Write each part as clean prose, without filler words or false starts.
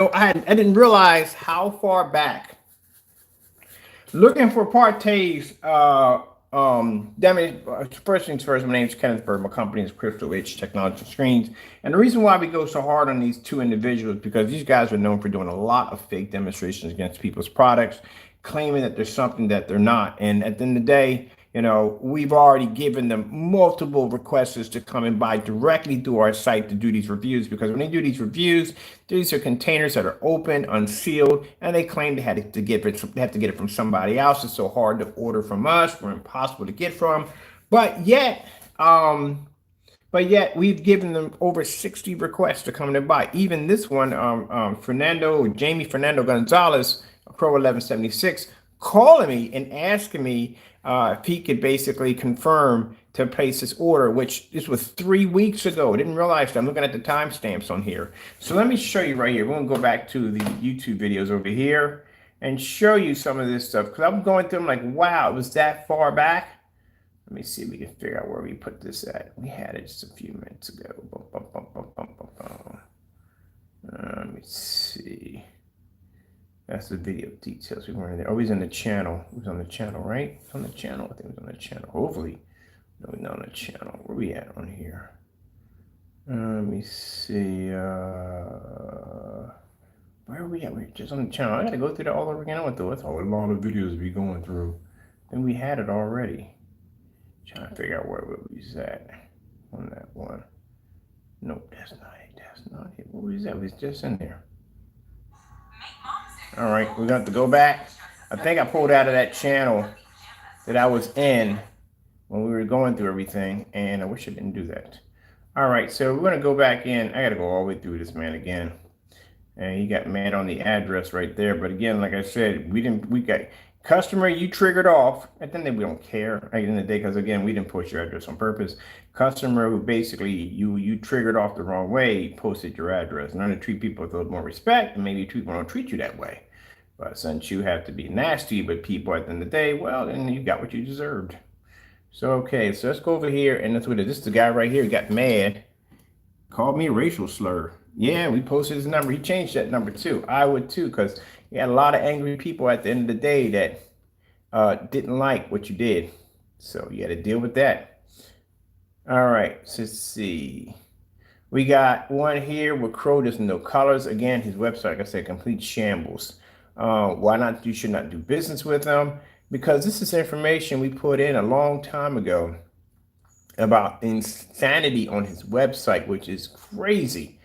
Oh, I didn't realize how far back. Looking for parties. Damage. First things first. My name is Kenneth Bird. My company is Crows1176 Technology Screens. And the reason why we go so hard on these two individuals is because these guys are known for doing a lot of fake demonstrations against people's products, claiming that there's something that they're not. And at the end of the day, we've already given them multiple requests to come and buy directly through our site to do these reviews, because when they do these reviews, these are containers that are open, unsealed, and they claim they have to get it from somebody else. It's so hard to order from us. We're impossible to get from. But yet, we've given them over 60 requests to come and buy. Even this one, Jamie Fernando Gonzalez, Crow1176, calling me and asking me if he could basically confirm to place this order, which this was 3 weeks ago. I didn't realize that. I'm looking at the timestamps on here. So let me show you right here. We're going to go back to the YouTube videos over here and show you some of this stuff, because I'm going through them like, wow, it was that far back. Let me see if we can figure out where we put this at. We had it just a few minutes ago. Let me see. That's the video details. We weren't there. Oh, he's in the channel. He was on the channel, right? On the channel. I think he was on the channel. Hopefully. No, he's not on the channel. Where we at on here? Let me see. Where are we at? We're just on the channel. I got to go through that all over again. I went through. That's a lot of videos to be going through. Then we had it already. Trying to figure out where we was at on that one. Nope, that's not it. That's not it. Where was that? It was just in there. All right, we're going to have to go back. I think I pulled out of that channel that I was in when we were going through everything, and I wish I didn't do that. All right, so we're going to go back in. I got to go all the way through this, man, again. And he got mad on the address right there. But again, like I said, we got customer, you triggered off. At the end of the day, we don't care at the end of the day, because again, we didn't post your address on purpose. Customer who basically you triggered off the wrong way, posted your address. And I'm gonna treat people with a little more respect, and maybe people don't treat you that way. But since you have to be nasty with people at the end of the day, well, then you got what you deserved. So okay, so let's go over here, and that's what it is. This is the guy right here. He got mad, called me a racial slur. Yeah, we posted his number. He changed that number too. I would too, because you had a lot of angry people at the end of the day that didn't like what you did. So you got to deal with that. All right, so let's see. We got one here with Crow doesn't know colors. Again, his website, like I said, complete shambles. Why not? You should not do business with them, because this is information we put in a long time ago about insanity on his website, which is crazy.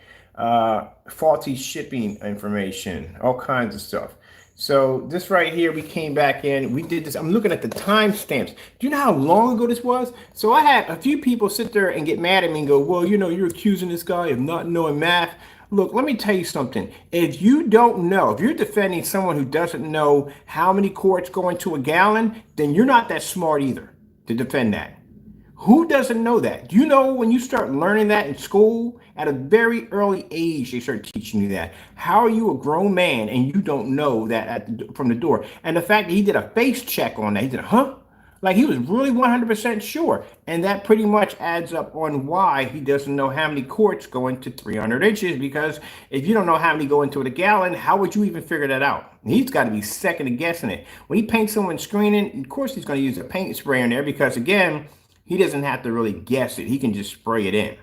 Faulty shipping information, all kinds of stuff. So this right here, we came back in, we did this. I'm looking at the timestamps. Do you know how long ago this was? So I had a few people sit there and get mad at me and go, well, you're accusing this guy of not knowing math. Look, let me tell you something. If you don't know, if you're defending someone who doesn't know how many quarts go into a gallon, then you're not that smart either to defend that. Who doesn't know that? Do you know when you start learning that in school at a very early age, they start teaching you that? How are you a grown man and you don't know that from the door? And the fact that he did a face check on that, he did like he was really 100% sure. And that pretty much adds up on why he doesn't know how many quarts go into 300 inches, because if you don't know how many go into a gallon, how would you even figure that out? He's got to be second guessing it. When he paints someone's screening, of course he's going to use a paint spray in there, because again, he doesn't have to really guess it. He can just spray it in.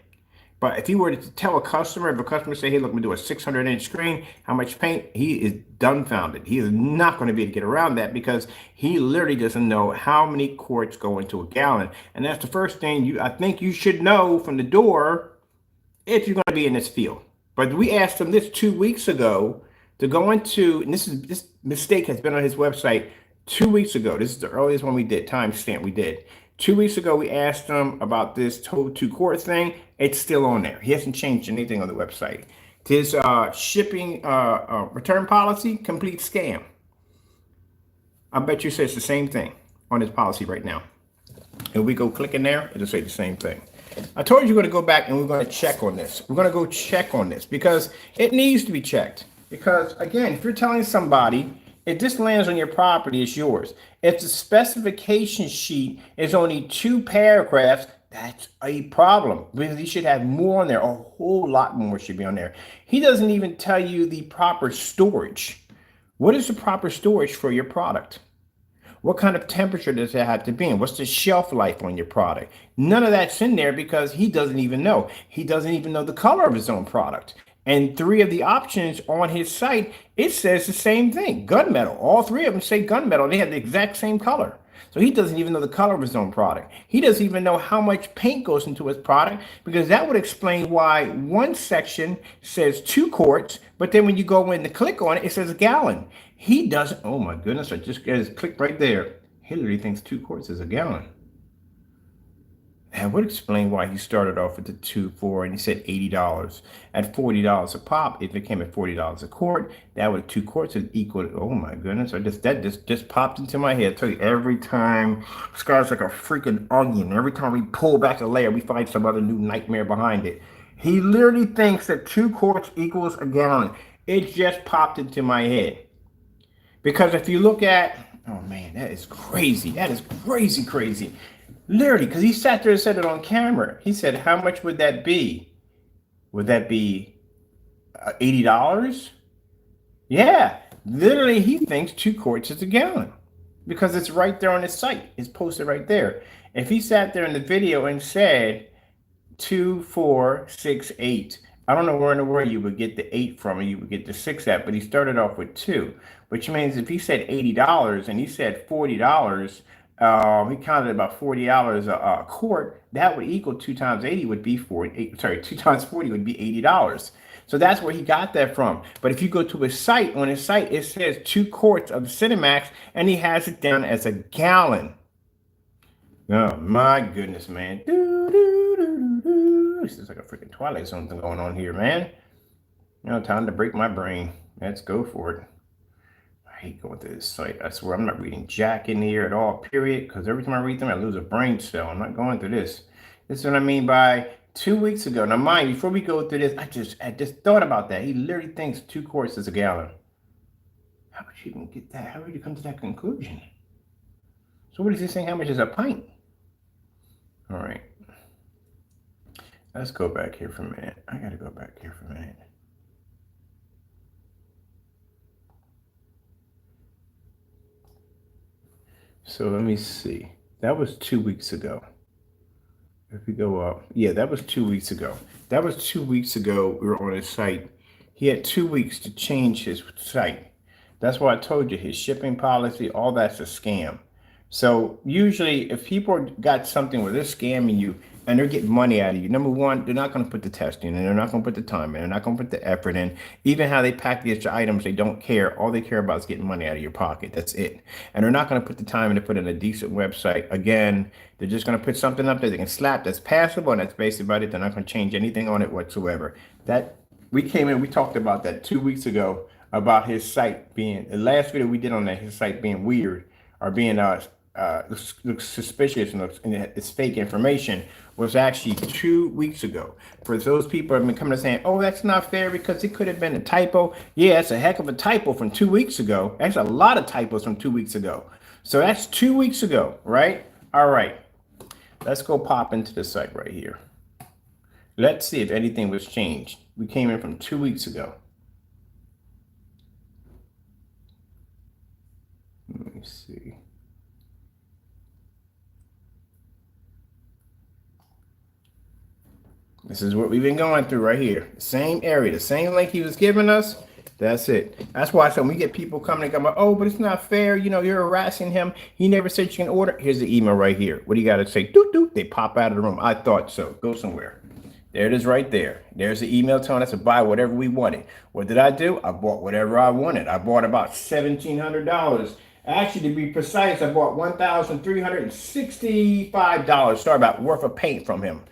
But if he were to tell a customer, if a customer say, hey, look, I'm going to do a 600-inch screen, how much paint? He is dumbfounded. He is not going to be able to get around that, because he literally doesn't know how many quarts go into a gallon. And that's the first thing I think you should know from the door if you're going to be in this field. But we asked him this 2 weeks ago to go into, and this mistake has been on his website 2 weeks ago. This is the earliest one we did, timestamp we did. 2 weeks ago, we asked him about this total 2-quart thing. It's still on there. He hasn't changed anything on the website. His shipping return policy, complete scam. I bet you says the same thing on his policy right now. If we go click in there, it'll say the same thing. I told you we're going to go back and we're going to check on this. We're going to go check on this because it needs to be checked. Because, again, if you're telling somebody, if this lands on your property, it's yours. If the specification sheet is only 2 paragraphs, That's a problem because he should have more on there. A whole lot more should be on there. He doesn't even tell you the proper storage. What is the proper storage for your product? What kind of temperature does it have to be in? What's the shelf life on your product? None of that's in there because he doesn't even know. He doesn't even know the color of his own product. And three of the options on his site, it says the same thing, gunmetal. All three of them say gunmetal. They have the exact same color. So he doesn't even know the color of his own product. He doesn't even know how much paint goes into his product, because that would explain why one section says 2 quarts, but then when you go in to click on it, it says a gallon. He doesn't. Oh my goodness, I just clicked right there. He literally thinks 2 quarts is a gallon. That would explain why he started off with the 2 and he said $80. At $40 a pop, if it came at $40 a quart, that would 2 quarts is equal to, oh my goodness, that just popped into my head. I tell you, every time this guy's like a freaking onion. Every time we pull back a layer, we find some other new nightmare behind it. He literally thinks that 2 quarts equals a gallon. It just popped into my head. Because if you look at, oh man, that is crazy. That is crazy, crazy. Literally, because he sat there and said it on camera. He said, how much would that be? Would that be $80? Yeah, literally, he thinks 2 quarts is a gallon because it's right there on his site. It's posted right there. If he sat there in the video and said 2468, I don't know where in the world you would get the 8 from, or you would get the 6 at, but he started off with 2, which means if he said $80 and he said $40, he counted about $40 a quart. That would equal 2 times 80 would be 40. Sorry, 2 times 40 would be $80. So that's where he got that from. But if you go to his site, on his site, it says 2 quarts of Cinemax, and he has it down as a gallon. Oh my goodness, man. This is like a freaking Twilight Zone thing going on here, man. Time to break my brain. Let's go for it. I hate going to this site. I swear I'm not reading jack in here at all, period. Because every time I read them, I lose a brain cell. I'm not going through this. This is what I mean by 2 weeks ago. Now, mind you, before we go through this, I just thought about that. He literally thinks 2 quarts is a gallon. How would you even get that? How would you come to that conclusion? So what is he saying? How much is a pint? All right. Let's go back here for a minute. I got to go back here for a minute. So let me see. That was 2 weeks ago. If we go up, yeah, that was 2 weeks ago. That was 2 weeks ago. We were on his site. He had 2 weeks to change his site. That's why I told you his shipping policy, all that's a scam. So usually if people got something where they're scamming you and they're getting money out of you, number one, they're not going to put the testing in, they're not going to put the time in, they're not going to put the effort in. Even how they package your items, they don't care. All they care about is getting money out of your pocket. That's it. And they're not going to put the time in to put in a decent website. Again, they're just going to put something up there they can slap that's passable, and that's basically about it. They're not going to change anything on it whatsoever. That we came in, we talked about that 2 weeks ago, about his site being, the last video we did on that, his site being weird or being looks suspicious and it's fake information, was actually 2 weeks ago. For those people who have been coming and saying, oh, that's not fair because it could have been a typo. Yeah, it's a heck of a typo from 2 weeks ago. That's a lot of typos from 2 weeks ago. So that's 2 weeks ago, right? All right. Let's go pop into the site right here. Let's see if anything was changed. We came in from 2 weeks ago. Let me see. This is what we've been going through right here. The same area, the same link he was giving us. That's it. That's why I said when we get people coming and going, oh, but it's not fair. You're harassing him. He never said you can order. Here's the email right here. What do you got to say? Doot, doot. They pop out of the room. I thought so. Go somewhere. There it is right there. There's the email telling us to buy whatever we wanted. What did I do? I bought whatever I wanted. I bought about $1,700. Actually, to be precise, I bought $1,365. Sorry about worth of paint from him.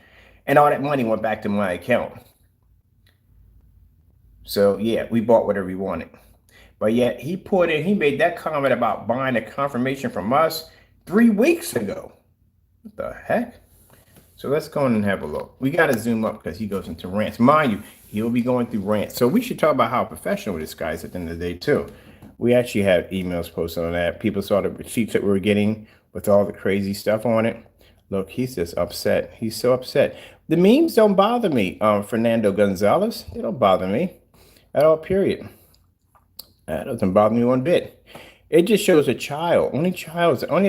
And all that money went back to my account. So yeah, we bought whatever we wanted. But yet he made that comment about buying a confirmation from us 3 weeks ago. What the heck? So let's go in and have a look. We got to zoom up because he goes into rants. Mind you, he'll be going through rants. So we should talk about how professional this guy is at the end of the day too. We actually have emails posted on that. People saw the receipts that we were getting with all the crazy stuff on it. Look, he's just upset. He's so upset. The memes don't bother me, Fernando Gonzalez. They don't bother me at all, period. That doesn't bother me one bit. It just shows a child. Only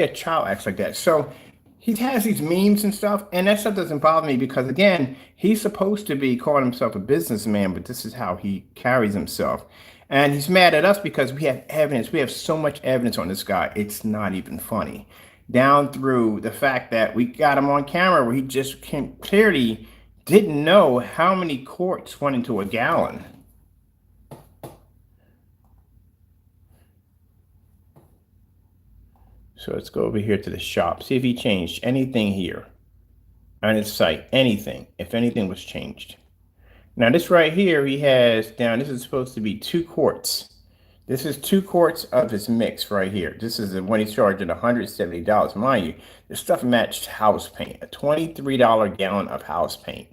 a child acts like that. So he has these memes and stuff, and that stuff doesn't bother me because, again, he's supposed to be calling himself a businessman, but this is how he carries himself. And he's mad at us because we have evidence. We have so much evidence on this guy. It's not even funny. Down through the fact that we got him on camera where he just clearly didn't know how many quarts went into a gallon. So let's go over here to the shop. See if he changed anything here on his site. Anything, if anything was changed. Now this right here, he has down, this is supposed to be 2 quarts. This is 2 quarts of his mix right here. This is the one he's charging $170. Mind you, this stuff matched house paint, a $23 gallon of house paint.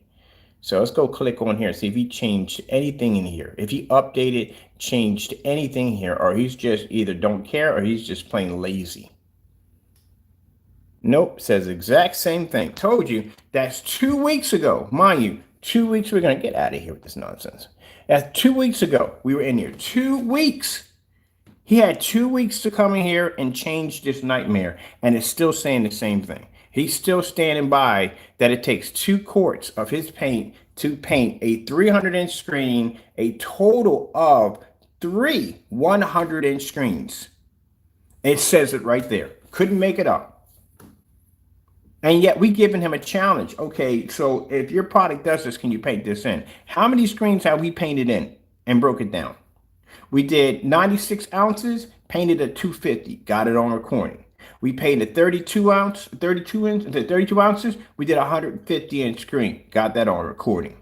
So let's go click on here, see if he changed anything in here. If he updated, changed anything here, or he's just either don't care or he's just plain lazy. Nope, says exact same thing. Told you, that's 2 weeks ago. Mind you, 2 weeks, we're going to get out of here with this nonsense. That's 2 weeks ago. We were in here 2 weeks. He had 2 weeks to come in here and change this nightmare, and it's still saying the same thing. He's still standing by that it takes 2 quarts of his paint to paint a 300-inch screen, a total of 3 100-inch screens. It says it right there. Couldn't make it up. And yet we giving him a challenge. Okay, so if your product does this, can you paint this in? How many screens have we painted in and broke it down? We did 96 ounces, painted at 250, got it on recording. We painted 32 ounces, we did a 150-inch screen, got that on recording.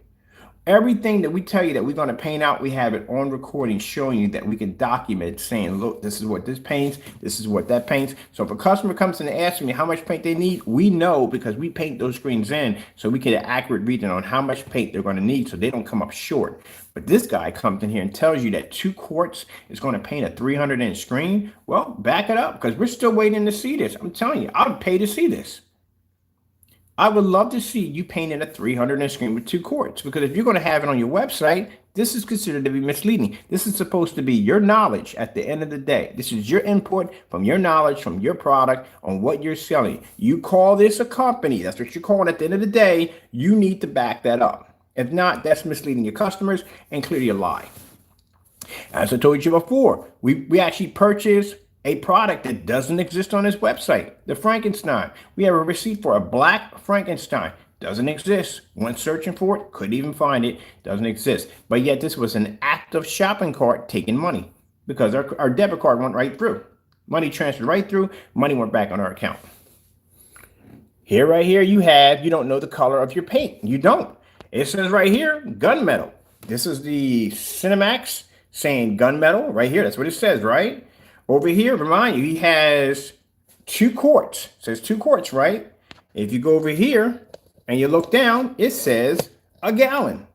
Everything that we tell you that we're going to paint out, we have it on recording showing you that we can document saying, look, this is what this paints, this is what that paints. So if a customer comes in and asks me how much paint they need, we know because we paint those screens in so we get an accurate reading on how much paint they're going to need so they don't come up short. But this guy comes in here and tells you that 2 quarts is going to paint a 300-inch screen. Well, back it up because we're still waiting to see this. I'm telling you, I would pay to see this. I would love to see you painting a 300-inch screen with 2 quarts, because if you're going to have it on your website, this is considered to be misleading. This is supposed to be your knowledge at the end of the day. This is your input from your knowledge, from your product on what you're selling. You call this a company. That's what you're calling at the end of the day. You need to back that up. If not, that's misleading your customers and clearly a lie. As I told you before, we actually purchased a product that doesn't exist on his website, the Frankenstein. We have a receipt for a black Frankenstein. Doesn't exist. Went searching for it, couldn't even find it. Doesn't exist. But yet this was an active shopping cart taking money because our debit card went right through. Money transferred right through. Money went back on our account. Here, right here, you don't know the color of your paint. You don't. It says right here, gunmetal. This is the Cinemax saying gunmetal right here. That's what it says, right? Over here, remind you, he has 2 quarts. It says 2 quarts, right? If you go over here and you look down, it says a gallon.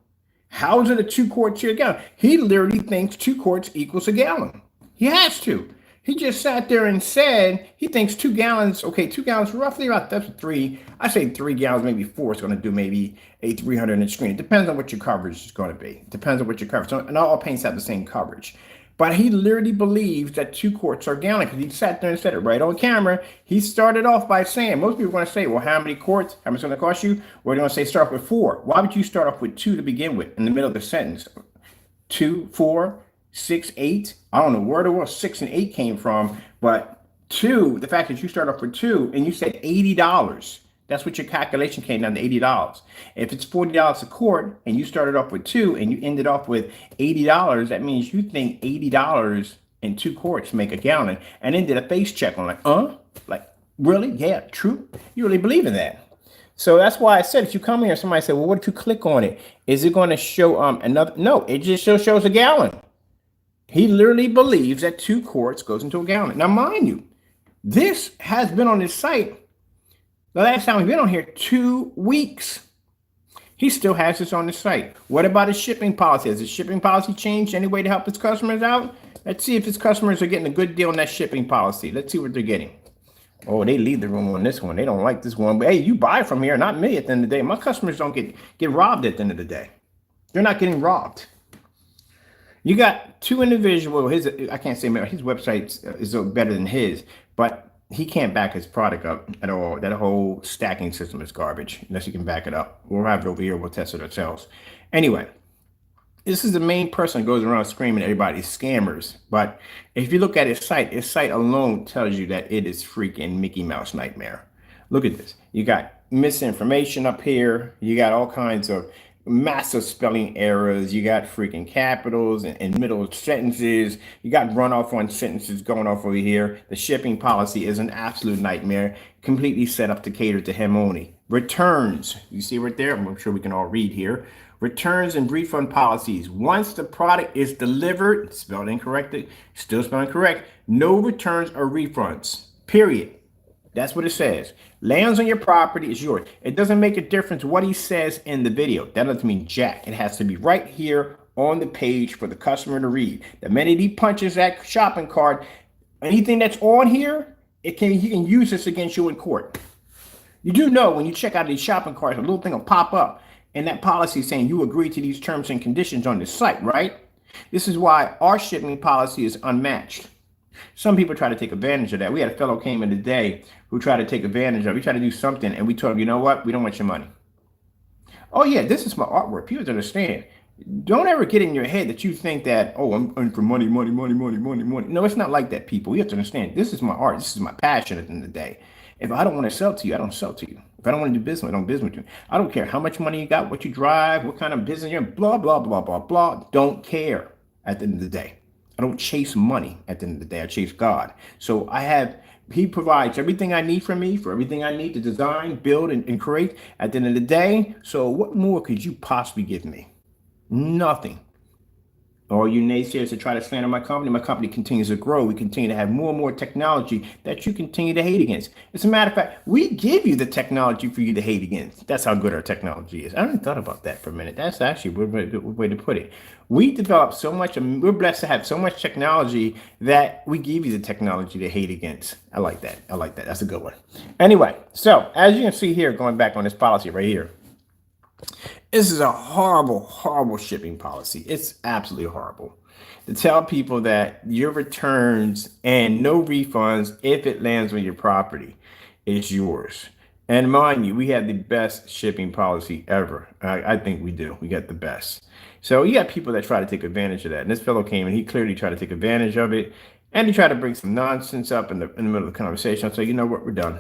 How is it a 2 quarts to a gallon? He literally thinks 2 quarts equals a gallon. He has to. He just sat there and said he thinks 2 gallons, okay, 2 gallons, roughly about, that's 3, I say 3 gallons, maybe 4 is going to do maybe a 300-inch screen. It depends on what your coverage is going to be. It depends on what your coverage. So, and all paints have the same coverage. But he literally believes that 2 quarts are a gallon because he sat there and said it right on camera. He started off by saying, most people are going to say, well, how many quarts? How much is it going to cost you? Well, they're going to say start with 4. Why would you start off with 2 to begin with in the middle of the sentence? 2, 4, 6, 8. I don't know where the world 6 and 8 came from, but 2, the fact that you start off with 2 and you said $80. That's what your calculation came down to, $80. If it's $40 a quart and you started off with 2 and you ended off with $80, that means you think $80 and 2 quarts make a gallon, and then did a face check on like, really? Yeah, true? You really believe in that? So that's why I said, if you come here, somebody said, well, what if you click on it? Is it going to show another? No, it just shows a gallon. He literally believes that 2 quarts goes into a gallon. Now, mind you, this has been on his site. The last time we've been on here, 2 weeks. He still has this on the site. What about his shipping policy? Has his shipping policy changed any way to help his customers out? Let's see if his customers are getting a good deal on that shipping policy. Let's see what they're getting. Oh, they leave the room on this one. They don't like this one. But hey, you buy from here, not me at the end of the day. My customers don't get robbed at the end of the day. They're not getting robbed. You got two individuals. I can't say his website is better than his, but he can't back his product up at all. That whole stacking system is garbage unless you can back it up. We'll have it over here. We'll test it ourselves. Anyway, this is the main person who goes around screaming at everybody's scammers. But if you look at his site alone tells you that it is freaking Mickey Mouse nightmare. Look at this. You got misinformation up here. You got all kinds of massive spelling errors. You got freaking capitals and middle sentences. You got runoff on sentences going off over here. The shipping policy is an absolute nightmare, completely set up to cater to him only. Returns, you see right there? I'm sure we can all read here. Returns and refund policies. Once the product is delivered, spelled incorrectly, still spelled correct, no returns or refunds, period. That's what it says. Lands on your property is yours. It doesn't make a difference what he says in the video. That doesn't mean jack. It has to be right here on the page for the customer to read. The minute he punches that shopping cart, anything that's on here, he can use this against you in court. You do know when you check out these shopping carts, a little thing will pop up, and that policy saying you agree to these terms and conditions on the site, right? This is why our shipping policy is unmatched. Some people try to take advantage of that. We had a fellow came in today who tried to take advantage of it. He tried to do something, and we told him, you know what? We don't want your money. Oh, yeah, this is my artwork. People understand. Don't ever get in your head that you think that, oh, I'm in for money, money, money, money, money, money. No, it's not like that, people. You have to understand. This is my art. This is my passion at the end of the day. If I don't want to sell to you, I don't sell to you. If I don't want to do business, I don't business with you. I don't care how much money you got, what you drive, what kind of business you're in, blah, blah, blah, blah, blah. Don't care at the end of the day. I don't chase money at the end of the day. I chase God. So he provides everything I need for me, for everything I need to design, build, and create at the end of the day. So what more could you possibly give me? Nothing. All you naysayers that try to slander my company continues to grow. We continue to have more and more technology that you continue to hate against. As a matter of fact, we give you the technology for you to hate against. That's how good our technology is. I haven't thought about that for a minute. That's actually a good way to put it. We develop so much, and we're blessed to have so much technology that we give you the technology to hate against. I like that. I like that. That's a good one. Anyway, so as you can see here, going back on this policy right here, this is a horrible, horrible shipping policy. It's absolutely horrible to tell people that your returns and no refunds, if it lands on your property, is yours. And mind you, we have the best shipping policy ever. I think we do. We got the best. So you got people that try to take advantage of that. And this fellow came and he clearly tried to take advantage of it. And he tried to bring some nonsense up in the middle of the conversation. I'll say, you know what, we're done.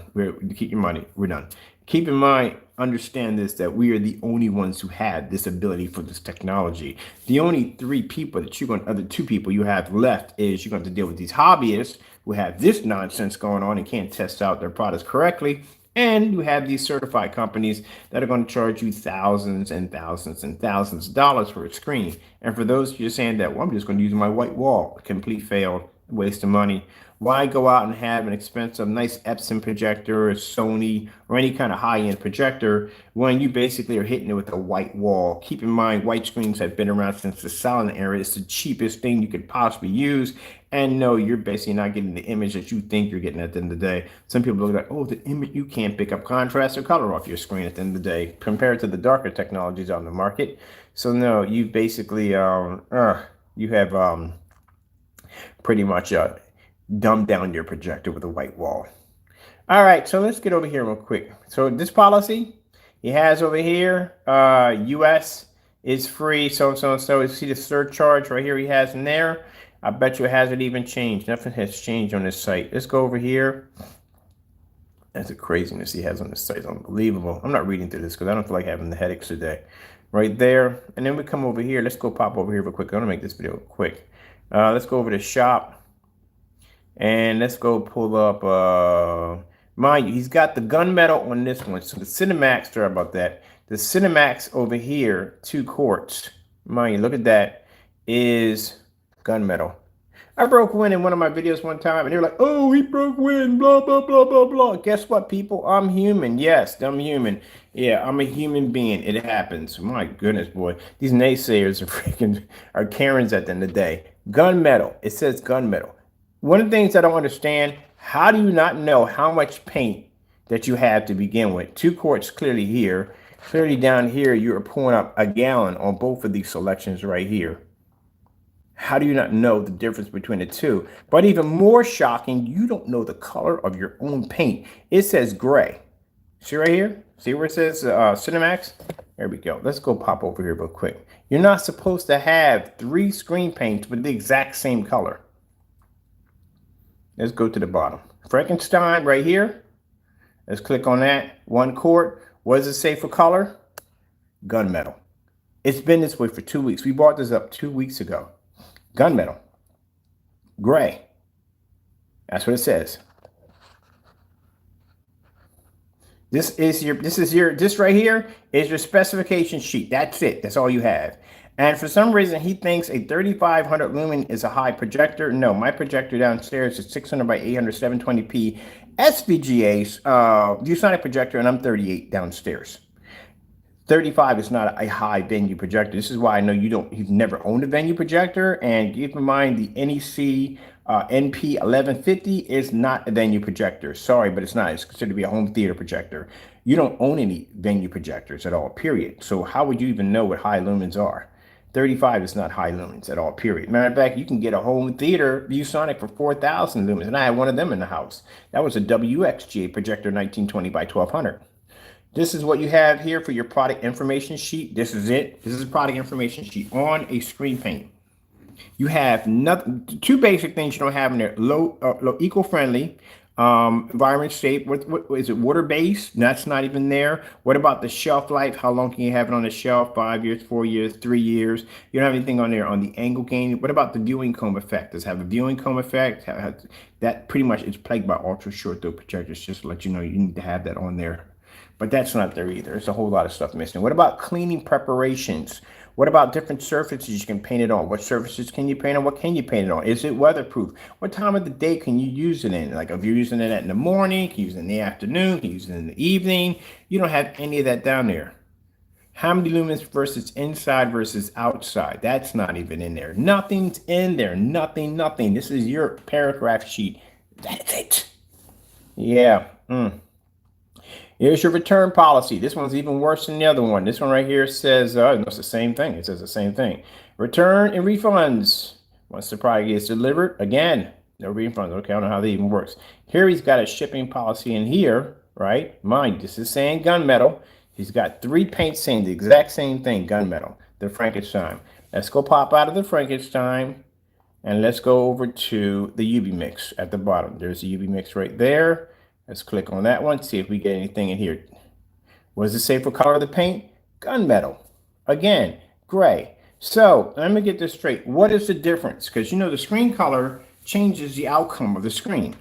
Keep your money. We're done. Keep in mind, understand this, that we are the only ones who had this ability for this technology. The only other two people you have left is you're going to deal with these hobbyists who have this nonsense going on and can't test out their products correctly. And you have these certified companies that are going to charge you thousands and thousands and thousands of dollars for a screen. And for those you're saying that, well, I'm just going to use my white wall, complete fail, waste of money. Why go out and have an expensive, nice Epson projector or Sony or any kind of high-end projector when you basically are hitting it with a white wall? Keep in mind, white screens have been around since the silent era. It's the cheapest thing you could possibly use. And no, you're basically not getting the image that you think you're getting at the end of the day. Some people look like, oh, the image, you can't pick up contrast or color off your screen at the end of the day compared to the darker technologies on the market. So no, you basically, you have pretty much dumb down your projector with a white wall. All right, so let's get over here real quick. So this policy he has over here, US is free, so. You see the surcharge right here he has in there. I bet you it hasn't even changed. Nothing has changed on this site. Let's go over here. That's the craziness he has on this site. It's unbelievable. I'm not reading through this because I don't feel like having the headaches today. Right there. And then we come over here. Let's go pop over here real quick. I'm going to make this video quick. Let's go over to shop. And let's go pull up, mind you, he's got the gunmetal on this one. So the Cinemax, sorry about that. The Cinemax over here, 2 quarts. Mind you, look at that, is gunmetal. I broke wind in one of my videos one time, and they were like, oh, he broke wind, blah, blah, blah, blah, blah. Guess what, people? I'm human. Yes, I'm human. Yeah, I'm a human being. It happens. My goodness, boy. These naysayers are Karens at the end of the day. Gunmetal. It says gunmetal. One of the things I don't understand, how do you not know how much paint that you have to begin with? 2 quarts clearly here. Clearly down here, you're pulling up a gallon on both of these selections right here. How do you not know the difference between the two? But even more shocking, you don't know the color of your own paint. It says gray. See right here? See where it says Cinemax? There we go. Let's go pop over here real quick. You're not supposed to have 3 screen paints with the exact same color. Let's go to the bottom. Frankenstein right here. Let's click on that. 1 quart. What does it say for color? Gunmetal. It's been this way for 2 weeks. We bought this up 2 weeks ago. Gunmetal. Gray. That's what it says. This right here is your specification sheet. That's it. That's all you have. And for some reason, he thinks a 3500 lumen is a high projector. No, my projector downstairs is 600 by 800 720p SVGA ViewSonic projector, and I'm 38 downstairs. 35 is not a high venue projector. This is why I know you've never owned a venue projector. And keep in mind, the NEC NP 1150 is not a venue projector. Sorry, but it's not. It's considered to be a home theater projector. You don't own any venue projectors at all, period. So how would you even know what high lumens are? 35 is not high lumens at all, period. Matter of fact, you can get a home theater ViewSonic for 4,000 lumens. And I had one of them in the house. That was a WXGA projector 1920 by 1200. This is what you have here for your product information sheet. This is it. This is a product information sheet on a screen paint. You have nothing, 2 basic things you don't have in there. Low eco-friendly, environment safe. What is it? Water-based? That's not even there. What about the shelf life? How long can you have it on the shelf? 5 years, 4 years, 3 years. You don't have anything on there on the angle gain. What about the viewing comb effect? Does it have a viewing comb effect? That pretty much is plagued by ultra short throw projectors. Just to let you know, you need to have that on there. But that's not there either. There's a whole lot of stuff missing. What about cleaning preparations? What about different surfaces you can paint it on? What surfaces can you paint on? What can you paint it on? Is it weatherproof? What time of the day can you use it in? Like if you're using it in the morning, can you use it in the afternoon, can you use it in the evening? You don't have any of that down there. How many lumens versus inside versus outside? That's not even in there. Nothing's in there. Nothing. This is your paragraph sheet. That's it. Yeah. Here's your return policy. This one's even worse than the other one. This one right here says, it's the same thing. It says the same thing. Return and refunds. Once the product gets delivered, again, no refunds. Okay, I don't know how that even works. Here he's got a shipping policy in here, right? Mind, this is saying gunmetal. He's got 3 paints saying the exact same thing, gunmetal, the Frankenstein. Let's go pop out of the Frankenstein and let's go over to the UV mix at the bottom. There's the UV mix right there. Let's click on that one, see if we get anything in here. What does it say for color of the paint? Gunmetal. Again, gray. So let me get this straight. What is the difference? Because you know the screen color changes the outcome of the screen.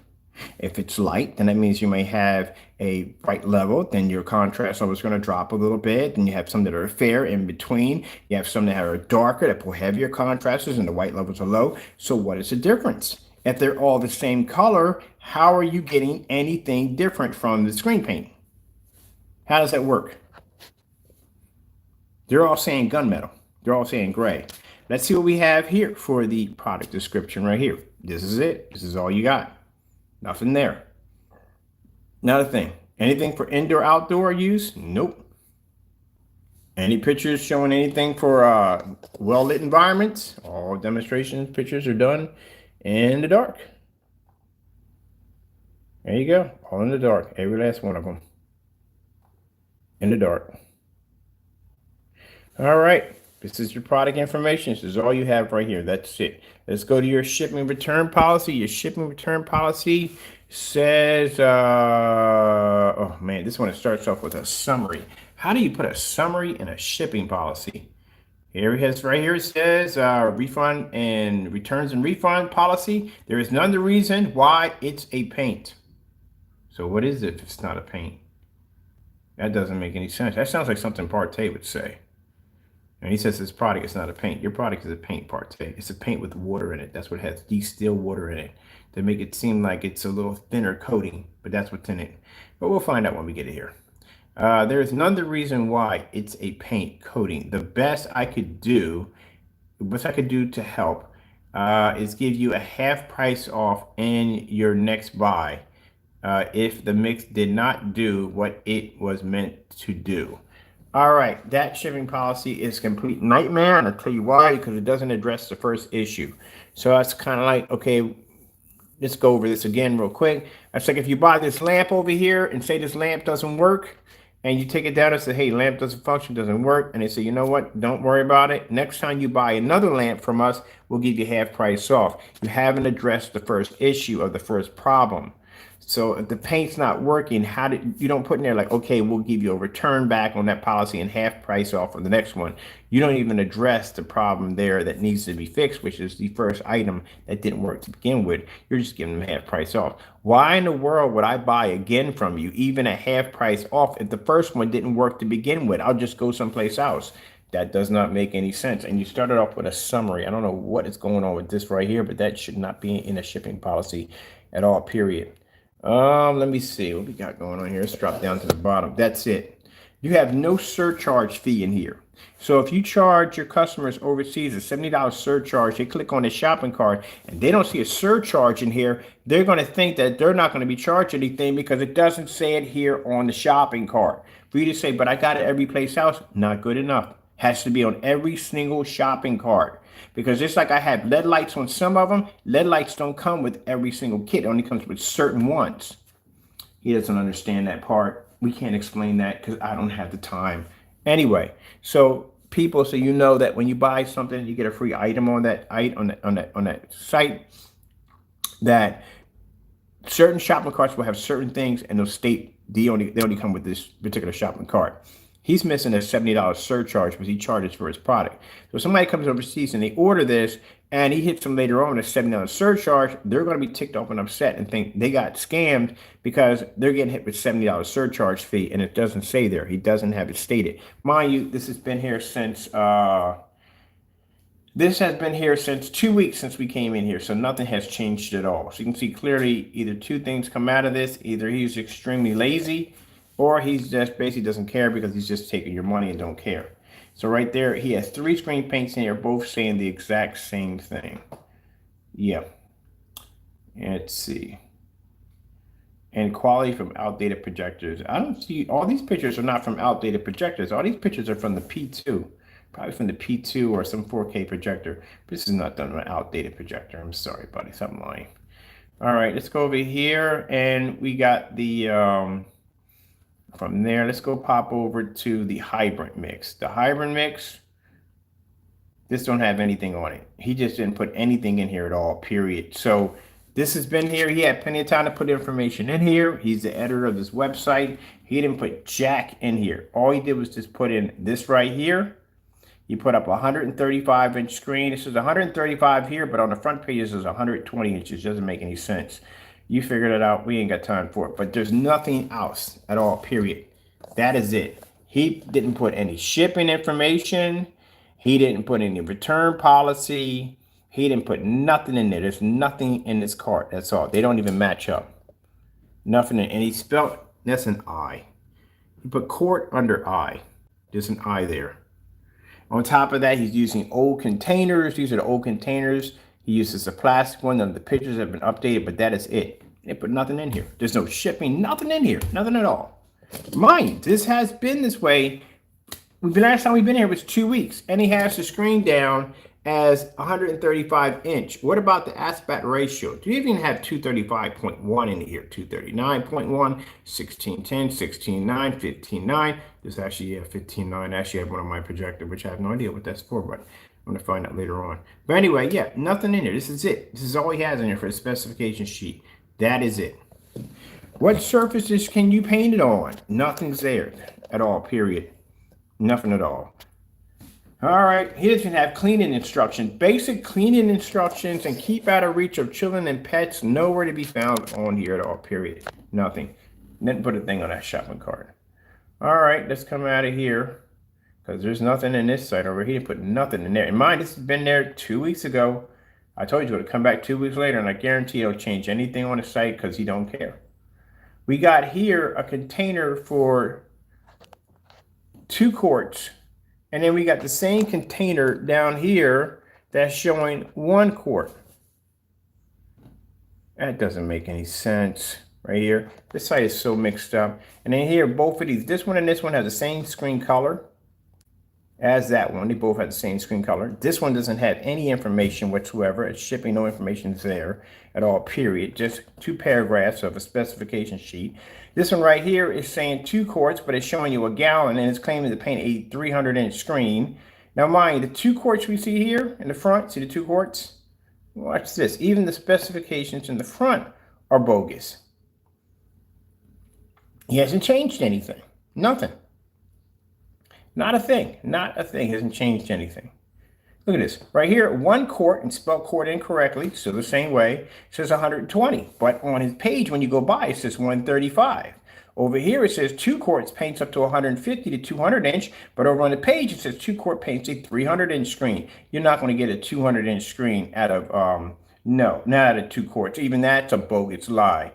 If it's light, then that means you may have a bright level, then your contrast level is going to drop a little bit. Then you have some that are fair in between. You have some that are darker, that pull heavier contrasts, and the white levels are low. So what is the difference? If they're all the same color, how are you getting anything different from the screen paint? How does that work? They're all saying gunmetal. They're all saying gray. Let's see what we have here for the product description right here. This is it. This is all you got. Nothing there. Not a thing. Anything for indoor, outdoor use? Nope. Any pictures showing anything for well-lit environments? All demonstration pictures are done in the dark. There you go. All in the dark. Every last one of them. In the dark. All right. This is your product information. This is all you have right here. That's it. Let's go to your shipping return policy. Your shipping return policy says, oh man, this one starts off with a summary. How do you put a summary in a shipping policy? Here it has right here. It says refund and returns and refund policy. There is none the reason why it's a paint. So what is it if it's not a paint? That doesn't make any sense. That sounds like something Partey would say. And he says this product is not a paint. Your product is a paint, Partey. It's a paint with water in it. That's what has distilled water in it to make it seem like it's a little thinner coating, but that's what's in it. But we'll find out when we get it here. There is none the reason why it's a paint coating. The best I could do to help, is give you a half price off in your next buy if the mix did not do what it was meant to do. All right, that shipping policy is a complete nightmare, and I'll tell you why, because it doesn't address the first issue. So that's kind of like, okay, let's go over this again real quick. It's like if you buy this lamp over here and say this lamp doesn't work, and you take it down and say, hey, lamp doesn't function, doesn't work, and they say, you know what, don't worry about it. Next time you buy another lamp from us, we'll give you half price off. You haven't addressed the first issue of the first problem. So if the paint's not working, how did you don't put in there like, okay, we'll give you a return back on that policy and half price off on the next one. You don't even address the problem there that needs to be fixed, which is the first item that didn't work to begin with. You're just giving them half price off. Why in the world would I buy again from you, even at half price off, if the first one didn't work to begin with? I'll just go someplace else. That does not make any sense. And you started off with a summary. I don't know what is going on with this right here, but that should not be in a shipping policy at all, period. Let me see what we got going on here. Let's drop down to the bottom. That's it. You have no surcharge fee in here. So if you charge your customers overseas a $70 surcharge, they click on the shopping cart and they don't see a surcharge in here, they're going to think that they're not going to be charged anything because it doesn't say it here on the shopping cart. For you to say, but I got it every place else, not good enough. Has to be on every single shopping cart. Because just like I have LED lights on some of them, LED lights don't come with every single kit. It only comes with certain ones. He doesn't understand that part. We can't explain that because I don't have the time. Anyway, so people, so you know that when you buy something, you get a free item on that site. That certain shopping carts will have certain things, and they'll state they only come with this particular shopping cart. He's missing a $70 surcharge because he charges for his product. So if somebody comes overseas and they order this and he hits them later on with a $70 surcharge, they're going to be ticked off and upset and think they got scammed because they're getting hit with $70 surcharge fee, and it doesn't say there. He doesn't have it stated. Mind you, this has been here since 2 weeks since we came in here, so nothing has changed at all. So you can see clearly either two things come out of this. Either he's extremely lazy, or he's just basically doesn't care because he's just taking your money and don't care. So right there, he has 3 screen paints in here, both saying the exact same thing. Yeah. Let's see. And quality from outdated projectors. I don't see, all these pictures are not from outdated projectors. All these pictures are from the P2. Probably from the P2 or some 4K projector. This is not done on an outdated projector. I'm sorry, buddy. I'm lying. All right, let's go over here. And we got the... from there, let's go pop over to the hybrid mix. The hybrid mix, this don't have anything on it. He just didn't put anything in here at all, period. So this has been here. He had plenty of time to put information in here. He's the editor of this website. He didn't put jack in here. All he did was just put in this right here. He put up a 135-inch screen. This is 135 here, but on the front page, this is 120 inches. Doesn't make any sense. You figured it out. We ain't got time for it. But there's nothing else at all, period. That is it. He didn't put any shipping information. He didn't put any return policy. He didn't put nothing in there. There's nothing in this cart. That's all. They don't even match up. Nothing in. And he spelled, that's an I. He put quart under I. There's an I there. On top of that, he's using old containers. These are the old containers. He uses a plastic one. None of the pictures have been updated, but that is it. They put nothing in here. There's no shipping, nothing in here, nothing at all. Mind, this has been this way. The last time we've been here was 2 weeks, and he has the screen down as 135 inch. What about the aspect ratio? Do you even have 235.1 in here? 239.1, 1610, 16:9, 15:9. This actually, 15:9. Actually, I have one on my projector, which I have no idea what that's for, but I'm going to find out later on. But anyway, yeah, nothing in here. This is it. This is all he has in here for the specification sheet. That is it. What surfaces can you paint it on? Nothing's there at all, period. Nothing at all. All right, he doesn't have cleaning instructions. Basic cleaning instructions and keep out of reach of children and pets. Nowhere to be found on here at all, period. Nothing. Didn't put a thing on that shopping cart. All right, let's come out of here because there's nothing in this site over here. He didn't put nothing in there. And mind, this has been there 2 weeks ago. I told you it would come back 2 weeks later, and I guarantee he'll change anything on the site because he don't care. We got here a container for 2 quarts. And then we got the same container down here that's showing 1 quart. That doesn't make any sense right here. This site is so mixed up. And then here, both of these, this one and this one have the same screen color as that one. They both have the same screen color. This one doesn't have any information whatsoever. It's shipping, no information is there at all, period. Just 2 paragraphs of a specification sheet. This one right here is saying 2 quarts, but it's showing you a gallon, and it's claiming to paint a 300-inch screen. Now mind you, the 2 quarts we see here in the front, see the 2 quarts? Watch this. Even the specifications in the front are bogus. He hasn't changed anything. Nothing. Not a thing. Not a thing. Hasn't changed anything. Look at this. Right here, 1 quart, and spelled quart incorrectly, so the same way, it says 120. But on his page, when you go by, it says 135. Over here, it says 2 quarts paints up to 150 to 200 inch, but over on the page, it says 2 quart paints a 300-inch screen. You're not going to get a 200-inch screen out of, no, not out of 2 quarts. Even that's a bogus lie.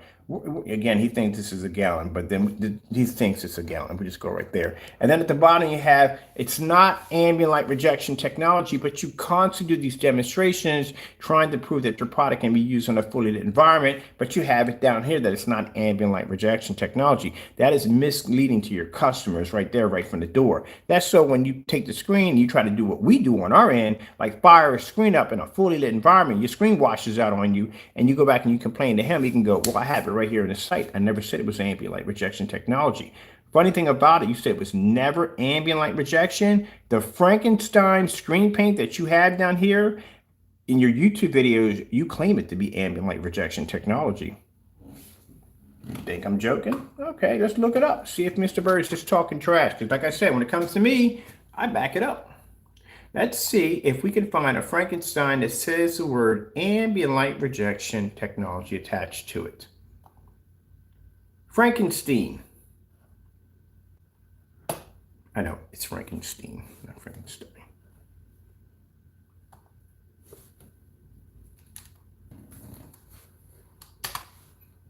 Again, he thinks this is a gallon, but then he thinks it's a gallon. We just go right there. And then at the bottom you have, it's not ambient light rejection technology, but you constantly do these demonstrations trying to prove that your product can be used in a fully lit environment, but you have it down here that it's not ambient light rejection technology. That is misleading to your customers right there, right from the door. That's so when you take the screen, you try to do what we do on our end, like fire a screen up in a fully lit environment, your screen washes out on you, and you go back and you complain to him, he can go, well, I have it right here in the site. I never said it was ambient light rejection technology. Funny thing about it, you said it was never ambient light rejection. The Frankenstein screen paint that you have down here in your YouTube videos, you claim it to be ambient light rejection technology. You think I'm joking? Okay, let's look it up. See if Mr. Bird is just talking trash. Because like I said, when it comes to me, I back it up. Let's see if we can find a Frankenstein that says the word ambient light rejection technology attached to it. Frankenstein. I know, it's Frankenstein, not Frankenstein.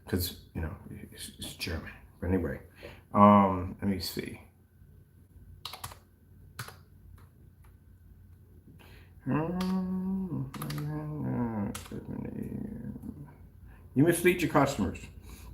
Because, you know, it's German. But anyway, let me see. You mislead your customers.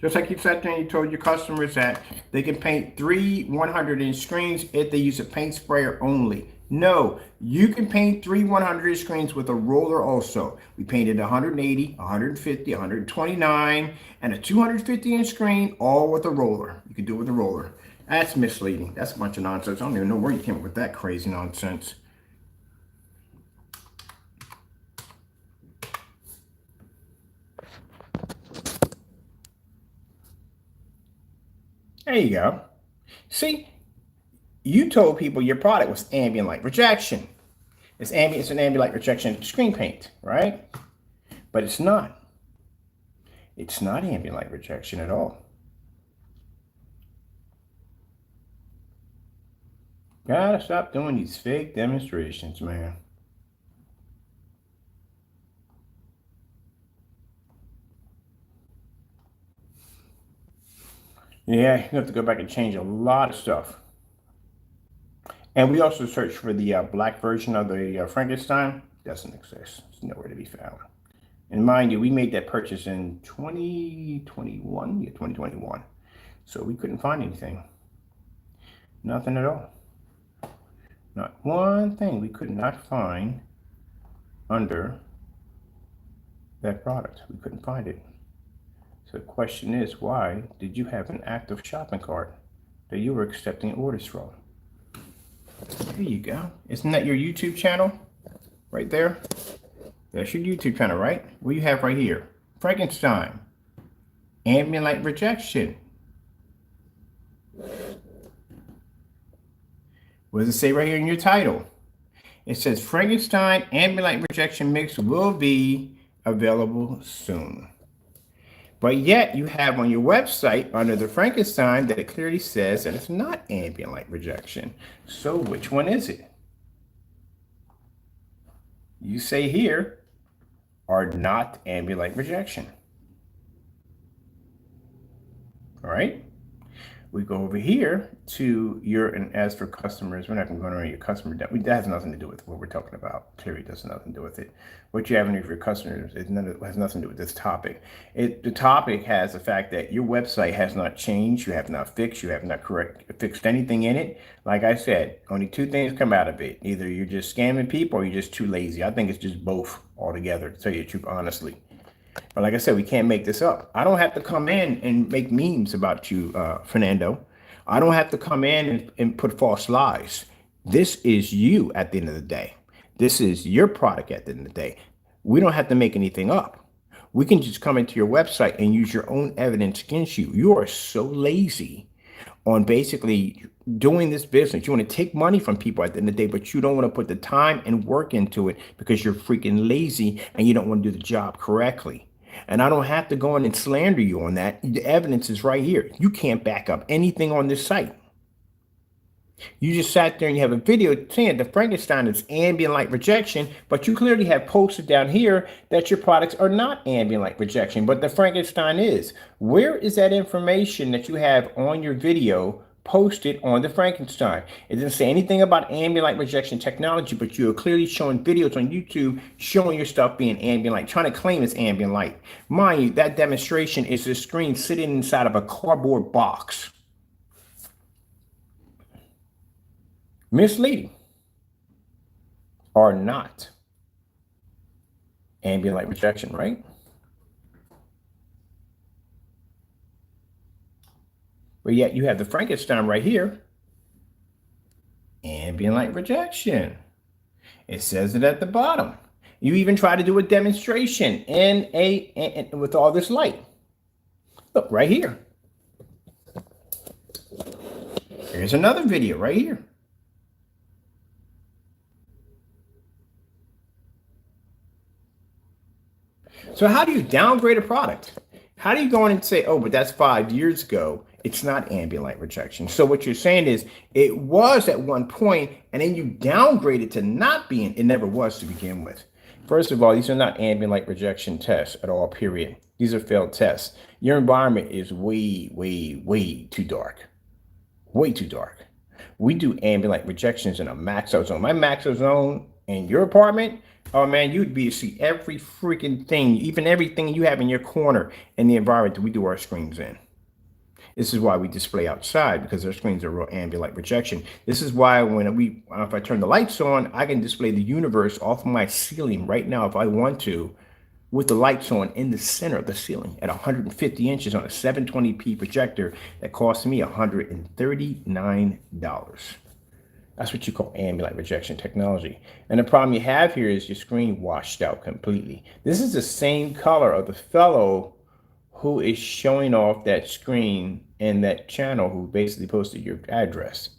Just like you sat there and you told your customers that they can paint 3 100-inch screens if they use a paint sprayer only. No, you can paint 3 100-inch screens with a roller also. We painted 180, 150, 129, and a 250-inch screen, all with a roller. You can do it with a roller. That's misleading. That's a bunch of nonsense. I don't even know where you came up with that crazy nonsense. There you go. See, you told people your product was ambient light rejection. It's an ambient light rejection screen paint, right? But it's not. It's not ambient light rejection at all. Gotta stop doing these fake demonstrations, man. Yeah, you have to go back and change a lot of stuff. And we also searched for the black version of the Frankenstein. Doesn't exist. It's nowhere to be found. And mind you, we made that purchase in 2021. Yeah, 2021. So we couldn't find anything. Nothing at all. Not one thing we could not find under that product. We couldn't find it. So the question is, why did you have an active shopping cart that you were accepting orders from? There you go. Isn't that your YouTube channel? Right there? That's your YouTube channel, right? What do you have right here? Frankenstein. Ambient light rejection. What does it say right here in your title? It says Frankenstein ambient light rejection mix will be available soon. But yet you have on your website under the Frankenstein that it clearly says that it's not ambient light rejection. So which one is it? You say here are not ambient light rejection. All right. We go over here to your, and as for customers, we're not going to go around your customer. That has nothing to do with what we're talking about. Period. Does nothing to do with it. What you have in your customers has nothing to do with this topic. The topic has the fact that your website has not changed. You have not fixed. You have not fixed anything in it. Like I said, only two things come out of it. Either you're just scamming people or you're just too lazy. I think it's just both altogether, to tell you the truth, honestly. But like I said, we can't make this up. I don't have to come in and make memes about you, Fernando. I don't have to come in and put false lies. This is you at the end of the day. This is your product at the end of the day. We don't have to make anything up. We can just come into your website and use your own evidence against you. You are so lazy on basically doing this business. You want to take money from people at the end of the day, but you don't want to put the time and work into it because you're freaking lazy and you don't want to do the job correctly. And I don't have to go in and slander you on that. The evidence is right here. You can't back up anything on this site. You just sat there and you have a video saying the Frankenstein is ambient light rejection, but you clearly have posted down here that your products are not ambient light rejection, but the Frankenstein is. Where is that information that you have on your video posted on the Frankenstein? It doesn't say anything about ambient light rejection technology, but you are clearly showing videos on YouTube showing your stuff being ambient light, trying to claim it's ambient light. Mind you, that demonstration is a screen sitting inside of a cardboard box. Misleading or not ambient light rejection, right? But yet you have the Frankenstein right here, ambient light rejection. It says it at the bottom. You even try to do a demonstration with all this light. Look right here. Here's another video right here. So how do you downgrade a product? How do you go in and say, oh, but that's 5 years ago. It's not ambient light rejection. So what you're saying is it was at one point, and then you downgrade it to not being, it never was to begin with. First of all, these are not ambient light rejection tests at all, period. These are failed tests. Your environment is way, way, way too dark. Way too dark. We do ambient light rejections in a max out zone. My max out zone in your apartment, oh man, you'd be to see every freaking thing, even everything you have in your corner in the environment that we do our screens in. This is why we display outside, because our screens are real ambient light rejection. This is why if I turn the lights on, I can display the universe off of my ceiling right now if I want to, with the lights on in the center of the ceiling at 150 inches on a 720p projector that cost me $139. That's what you call ambient light rejection technology. And the problem you have here is your screen washed out completely. This is the same color of the fellow who is showing off that screen and that channel who basically posted your address.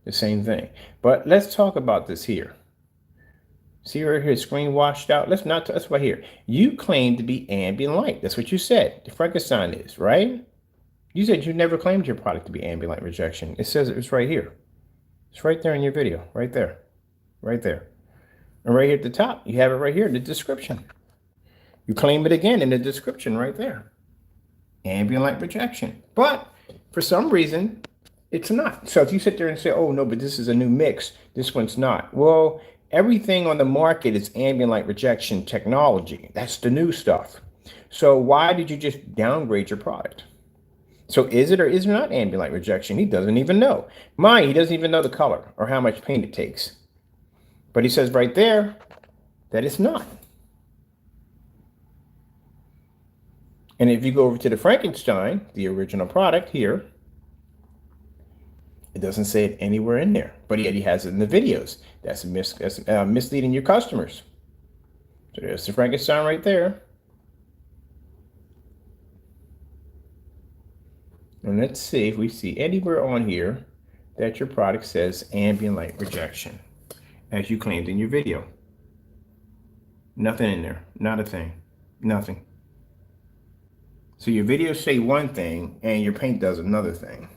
The same thing. But let's talk about this here. See right here, screen washed out. That's right here. You claim to be ambient light. That's what you said. The Frankenstein is, right? You said you never claimed your product to be ambient light rejection. It says it's right here. It's right there in your video, right there, right there. And right here at the top, you have it right here in the description. You claim it again in the description right there. Ambient light rejection. But for some reason, it's not. So if you sit there and say, oh no, but this is a new mix, this one's not. Well, everything on the market is ambient light rejection technology. That's the new stuff. So why did you just downgrade your product? So is it or is it not ambient light rejection? He doesn't even know. He doesn't even know the color or how much paint it takes. But he says right there that it's not. And if you go over to the Frankenstein, the original product here, it doesn't say it anywhere in there, but yet he has it in the videos. That's misleading your customers. So there's the Frankenstein right there. And let's see if we see anywhere on here that your product says ambient light rejection, as you claimed in your video. Nothing in there, not a thing, nothing. So your videos say one thing and your paint does another thing.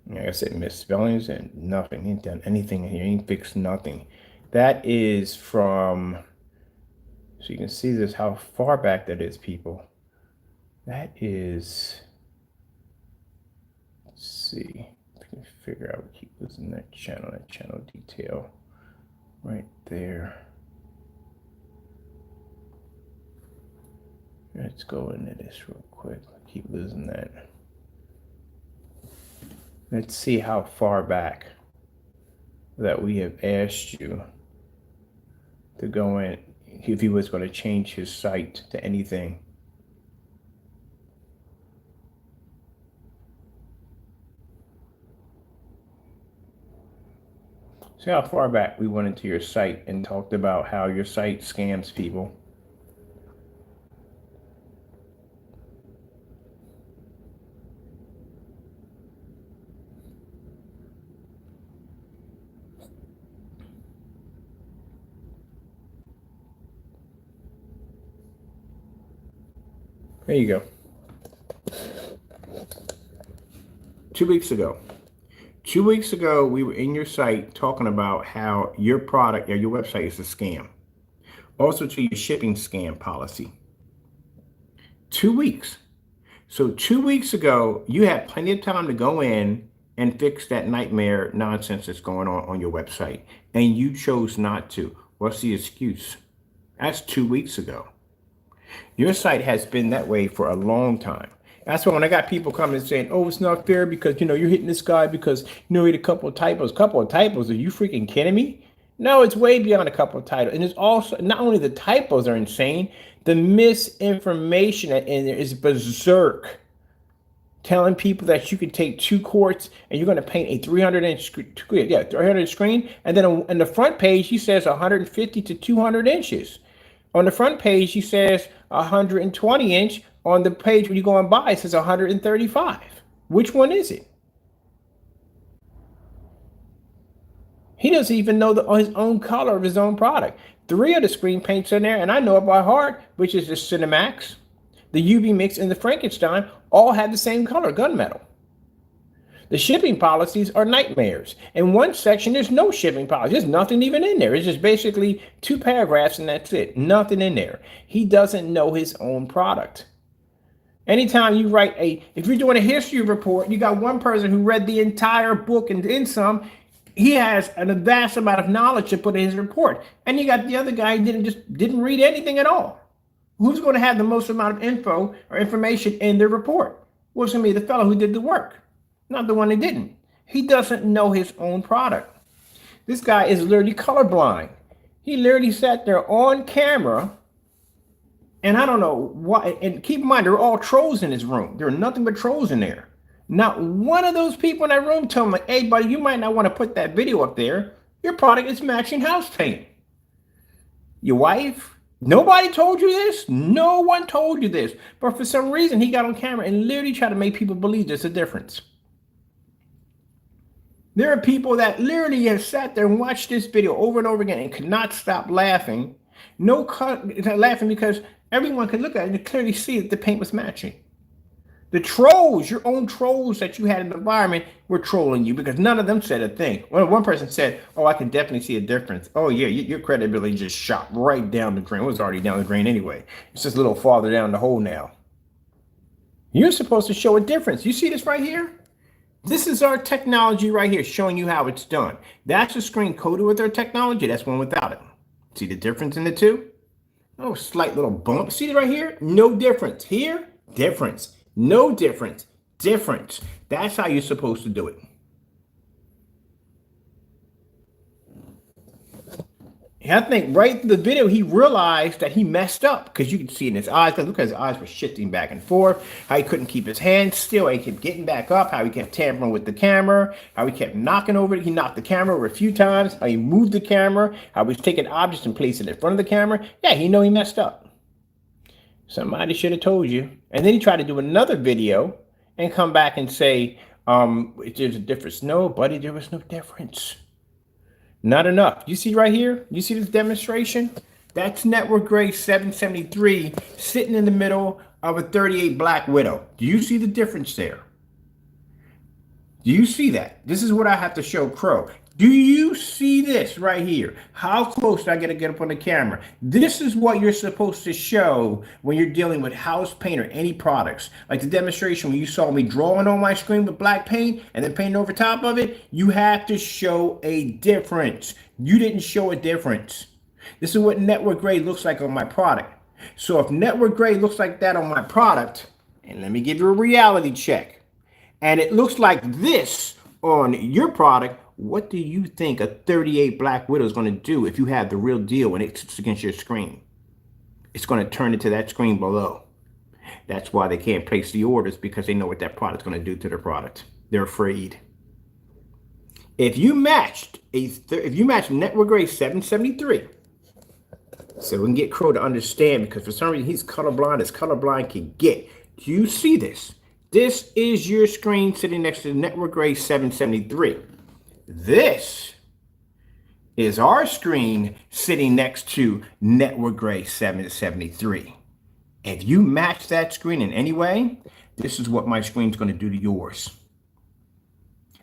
Like I said, misspellings and nothing. He ain't done anything here. He ain't fixed nothing. That is from, so you can see this, how far back that is, people. That is, let's see, I can figure out what he was in that channel detail right there. Let's go into this real quick. Keep losing that. Let's see how far back that we have asked you to go in, if he was going to change his site to anything. See how far back we went into your site and talked about how your site scams people. There you go. 2 weeks ago. 2 weeks ago, we were in your site talking about how your product or your website is a scam. Also to your shipping scam policy. 2 weeks. So 2 weeks ago, you had plenty of time to go in and fix that nightmare nonsense that's going on your website. And you chose not to. What's the excuse? That's 2 weeks ago. Your site has been that way for a long time. That's why when I got people coming and saying, oh, it's not fair because, you're hitting this guy because, he had a couple of typos. Are you freaking kidding me? No, it's way beyond a couple of typos. And it's also, not only the typos are insane, the misinformation in there is berserk. Telling people that you can take 2 quarts and you're going to paint a 300-inch 300 screen. And then on the front page, he says 150 to 200 inches. On the front page, he says 120 inch. On the page when you go and buy, it says 135. Which one is it? He doesn't even know his own color of his own product. 3 of the screen paints in there, and I know it by heart, which is the Cinemax, the UV Mix, and the Frankenstein, all have the same color, gunmetal. The shipping policies are nightmares. In one section, there's no shipping policy. There's nothing even in there. It's just basically 2 paragraphs and that's it. Nothing in there. He doesn't know his own product. Anytime you write if you're doing a history report, you got one person who read the entire book and then some, he has a vast amount of knowledge to put in his report. And you got the other guy who didn't read anything at all. Who's going to have the most amount of info or information in their report? Well, it's going to be the fellow who did the work, not the one that didn't. He doesn't know his own product. This guy is literally colorblind. He literally sat there on camera. And I don't know why. And keep in mind, there are all trolls in his room. There are nothing but trolls in there. Not one of those people in that room told him, hey, buddy, you might not want to put that video up there. Your product is matching house paint. Your wife? Nobody told you this? No one told you this. But for some reason, he got on camera and literally tried to make people believe there's a difference. There are people that literally have sat there and watched this video over and over again and could not stop laughing. Laughing because everyone could look at it and clearly see that the paint was matching. The trolls, your own trolls that you had in the environment, were trolling you because none of them said a thing. One person said, oh, I can definitely see a difference. Oh, yeah, your credibility just shot right down the drain. It was already down the drain anyway. It's just a little farther down the hole now. You're supposed to show a difference. You see this right here? This is our technology right here showing you how it's done. That's a screen coated with our technology. That's one without it. See the difference in the two? Oh, slight little bump. See it right here? No difference. Here, difference. No difference. Difference. That's how you're supposed to do it. I think right through the video, he realized that he messed up because you can see in his eyes, look at his eyes were shifting back and forth, how he couldn't keep his hands still, how he kept getting back up, how he kept tampering with the camera, how he kept knocking over it. He knocked the camera over a few times, how he moved the camera, how he was taking objects and placing it in front of the camera. Yeah, he knew he messed up. Somebody should have told you. And then he tried to do another video and come back and say, there's a difference. No, buddy, there was no difference. Not enough. You see right here? You see this demonstration? That's network grade 773 sitting in the middle of a 38 Black Widow. Do you see the difference there? Do you see that? This is what I have to show Crow. Do you see this right here? How close do I get up on the camera? This is what you're supposed to show when you're dealing with house paint or any products. Like the demonstration when you saw me drawing on my screen with black paint and then painting over top of it, you have to show a difference. You didn't show a difference. This is what network grade looks like on my product. So if network grade looks like that on my product, and let me give you a reality check, and it looks like this on your product, what do you think a 38 Black Widow is going to do if you have the real deal when it's against your screen? It's going to turn into that screen below. That's why they can't place the orders, because they know what that product's going to do to their product. They're afraid. If you matched network grade 773, so we can get Crow to understand, because for some reason he's colorblind as colorblind can get. Do you see this? This is your screen sitting next to network grade 773. This is our screen sitting next to network grade 773. If you match that screen in any way, this is what my screen's going to do to yours.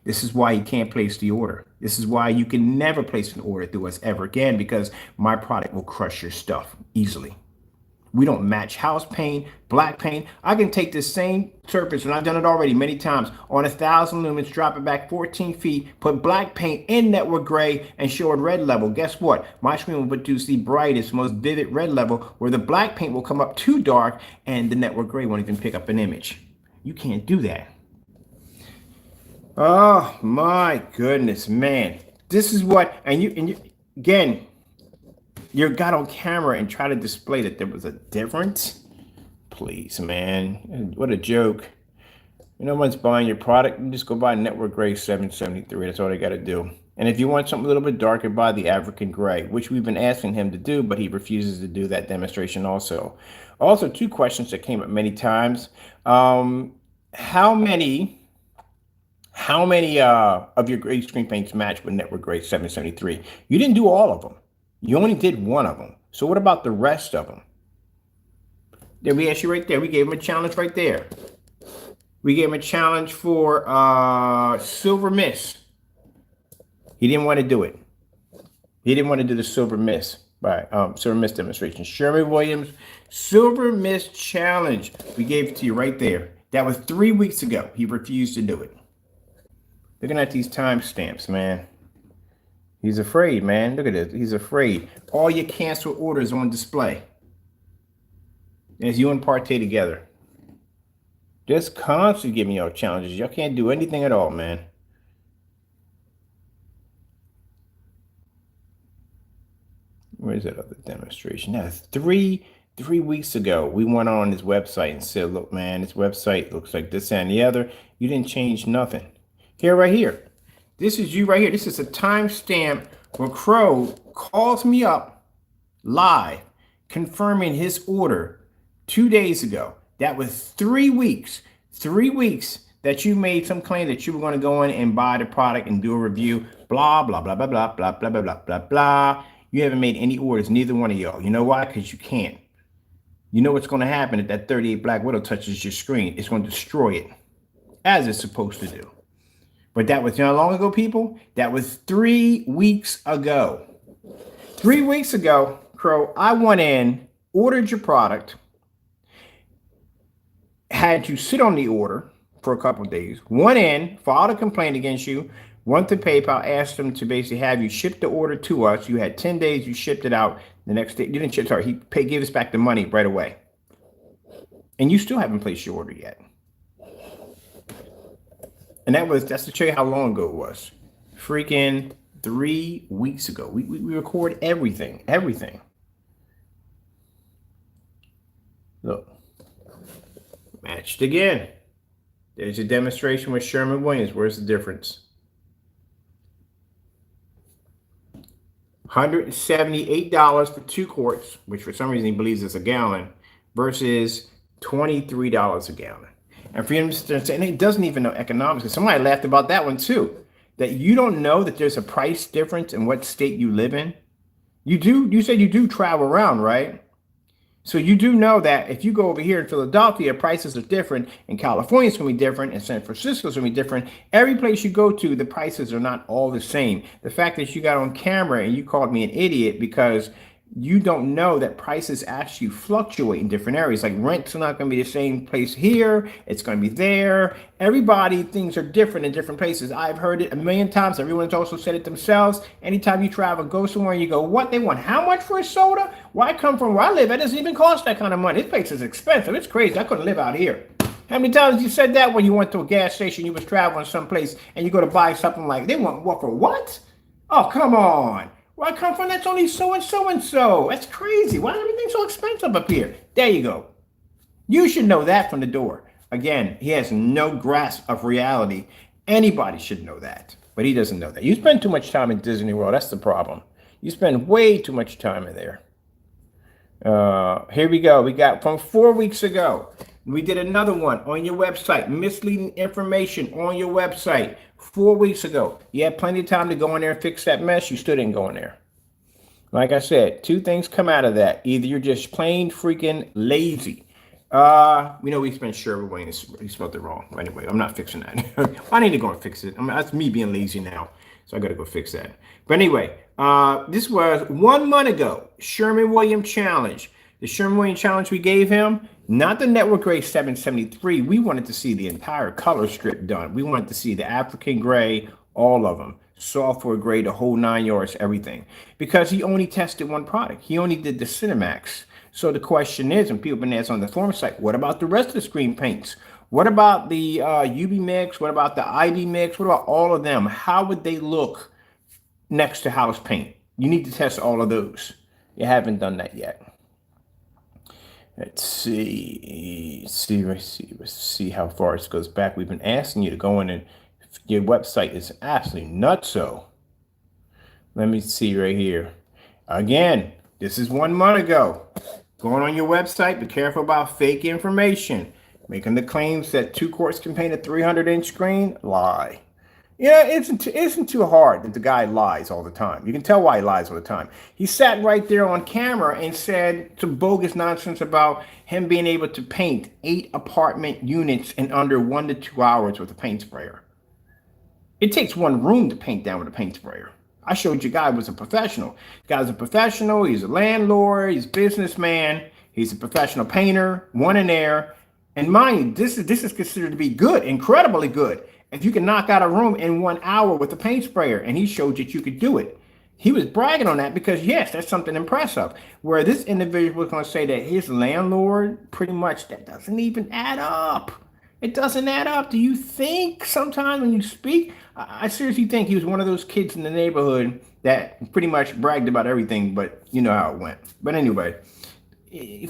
This is why you can't place the order. This is why you can never place an order through us ever again, because my product will crush your stuff easily. We don't match house paint, black paint. I can take this same surface, and I've done it already many times, on 1,000 lumens, drop it back 14 feet, put black paint in network gray, and show it red level. Guess what? My screen will produce the brightest, most vivid red level, where the black paint will come up too dark, and the network gray won't even pick up an image. You can't do that. Oh my goodness, man. This is what, and you again, you got on camera and try to display that there was a difference. Please, man. What a joke. No one's buying your product. You just go buy network gray 773. That's all they got to do. And if you want something a little bit darker, buy the African gray, which we've been asking him to do, but he refuses to do that demonstration also. Also, two questions that came up many times. How many of your gray screen paints match with network gray 773? You didn't do all of them. You only did one of them. So what about the rest of them? Then we asked you right there. We gave him a challenge right there. We gave him a challenge for Silver Mist. He didn't want to do it. He didn't want to do the Silver Mist Silver Mist demonstration. Sherman Williams, Silver Mist challenge. We gave it to you right there. That was 3 weeks ago. He refused to do it. Looking at these timestamps, man. He's afraid, man. Look at this. He's afraid. All your canceled orders on display. And it's you and Partey together. Just constantly giving y'all challenges. Y'all can't do anything at all, man. Where's that other demonstration? That's three weeks ago. We went on his website and said, look, man, this website looks like this and the other. You didn't change nothing. Here, right here. This is you right here. This is a timestamp where Crow calls me up live, confirming his order 2 days ago. That was 3 weeks. 3 weeks that you made some claim that you were going to go in and buy the product and do a review. Blah, blah, blah, blah, blah, blah, blah, blah, blah, blah, blah. You haven't made any orders, neither one of y'all. You know why? Because you can't. You know what's going to happen if that 38 Black Widow touches your screen. It's going to destroy it, as it's supposed to do. But that was not long ago, people. That was 3 weeks ago. 3 weeks ago, Crow, I went in, ordered your product, had you sit on the order for a couple of days, went in, filed a complaint against you, went to PayPal, asked them to basically have you ship the order to us. You had 10 days, you shipped it out. The next day, you didn't ship, sorry, he gave us back the money right away. And you still haven't placed your order yet. And that's to show you how long ago it was. Freaking 3 weeks ago. We record everything. Look. Matched again. There's a demonstration with Sherman Williams. Where's the difference? $178 for 2 quarts, which for some reason he believes is a gallon, versus $23 a gallon. And for him to say, and he doesn't even know economics, because somebody laughed about that one too, that you don't know that there's a price difference in what state you live in. You do. You said you do travel around, right? So you do know that if you go over here in Philadelphia, prices are different. In California, it's going to be different. In San Francisco, it's going to be different. Every place you go to, the prices are not all the same. The fact that you got on camera and you called me an idiot because you don't know that prices actually fluctuate in different areas. Like rent's not going to be the same place here. It's going to be there. Everybody, things are different in different places. I've heard it a million times. Everyone's also said it themselves. Anytime you travel, go somewhere and you go, what, they want how much for a soda? Well, I come from where I live. It doesn't even cost that kind of money. This place is expensive. It's crazy. I couldn't live out here. How many times you said that when you went to a gas station, you was traveling someplace and you go to buy something like, they want what for what? Oh, come on. Where I come from, that's only so and so and so. That's crazy. Why is everything so expensive up here? There you go. You should know that from the door. Again, he has no grasp of reality. Anybody should know that, but he doesn't know that. You spend too much time in Disney World. That's the problem. You spend way too much time in there. Here we go. We got from 4 weeks ago. We did another one on your website. Misleading information on your website 4 weeks ago. You had plenty of time to go in there and fix that mess. You still didn't go in there. Like I said, two things come out of that. Either you're just plain freaking lazy. We know we spent Sherwood Wayne. He spelled it wrong. Anyway, I'm not fixing that. I need to go and fix it. I mean, that's me being lazy now. So I got to go fix that. But anyway, this was 1 month ago. Sherwin-Williams Challenge. The Sherwin-Williams Challenge we gave him, not the Network Gray 773. We wanted to see the entire color strip done. We wanted to see the African gray, all of them. Software gray, the whole 9 yards, everything. Because he only tested one product. He only did the Cinemax. So the question is, and people have been asking on the forum site, what about the rest of the screen paints? What about the UV mix? What about the ID mix? What about all of them? How would they look next to house paint? You need to test all of those. You haven't done that yet. Let's see how far it goes back. We've been asking you to go in, and your website is absolutely nutso. Let me see right here. Again, this is 1 month ago. Going on your website, be careful about fake information. Making the claims that 2 quarts can paint a 300-inch screen, lie. Yeah, it isn't too hard that the guy lies all the time. You can tell why he lies all the time. He sat right there on camera and said some bogus nonsense about him being able to paint 8 apartment units in under 1 to 2 hours with a paint sprayer. It takes 1 room to paint down with a paint sprayer. I showed you guy was a professional. The guy's a professional. He's a landlord. He's a businessman. He's a professional painter, one in there. And mind you, this is considered to be good, incredibly good. If you can knock out a room in 1 hour with a paint sprayer, and he showed that you could do it. He was bragging on that because, yes, that's something impressive. Where this individual was going to say that his landlord, pretty much, that doesn't even add up. It doesn't add up. Do you think sometimes when you speak, I seriously think he was one of those kids in the neighborhood that pretty much bragged about everything, but you know how it went. But anyway,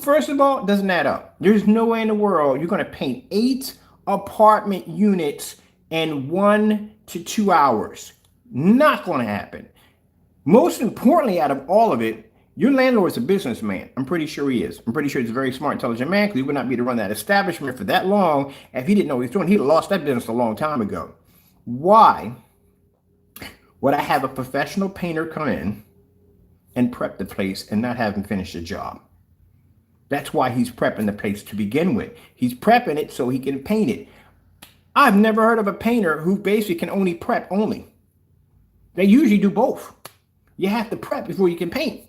first of all, it doesn't add up. There's no way in the world you're going to paint 8 apartment units in 1 to 2 hours. Not going to happen. Most importantly, out of all of it, your landlord is a businessman. I'm pretty sure he is. I'm pretty sure he's a very smart, intelligent man, because he would not be to run that establishment for that long if he didn't know what he's doing. He'd have lost that business a long time ago. Why would I have a professional painter come in and prep the place and not have him finish the job? That's why he's prepping the place to begin with. He's prepping it so he can paint it. I've never heard of a painter who basically can only prep only. They usually do both. You have to prep before you can paint.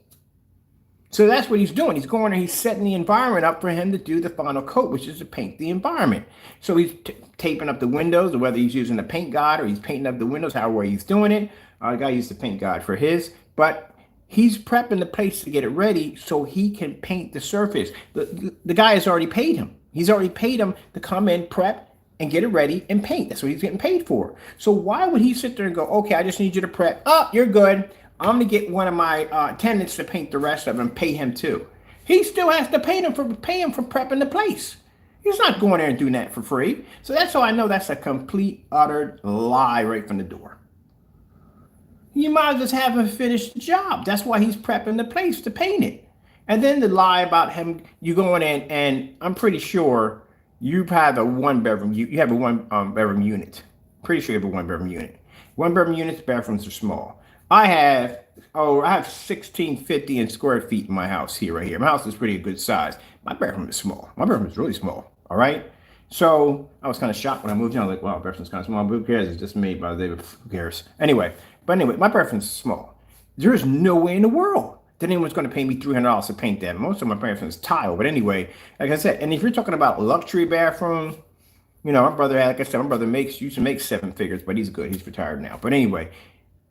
So that's what he's doing. He's going and he's setting the environment up for him to do the final coat, which is to paint the environment. So he's taping up the windows, or whether he's using a paint god or he's painting up the windows, however he's doing it. The guy used the paint god for his, but he's prepping the place to get it ready so he can paint the surface. The guy has already paid him. He's already paid him to come in, prep, and get it ready and paint. That's what he's getting paid for. So why would he sit there and go, okay, I just need you to prep. Oh, you're good. I'm going to get one of my tenants to paint the rest of them and pay him too. He still has to pay him for prepping the place. He's not going there and doing that for free. So that's how I know that's a complete, utter lie right from the door. You might as well have him finish the job. That's why he's prepping the place to paint it. And then the lie about him, you going in, and I'm pretty sure you have a 1-bedroom. You have a 1-bedroom unit. Pretty sure you have a 1-bedroom unit. 1-bedroom units, bathrooms are small. I have I have 1650 in square feet in my house here, right here. My house is pretty good size. My bathroom is small. My bathroom is really small. All right. So I was kind of shocked when I moved in. I was like, wow, bathroom's kind of small. But who cares? It's just made by the day. Who cares? Anyway, my bathroom's small. There is no way in the world that anyone's going to pay me $300 to paint that. Most of my bathroom is tile. But anyway, like I said, and if you're talking about luxury bathroom, my brother, like I said, my brother used to make 7 figures, but he's good. He's retired now. But anyway,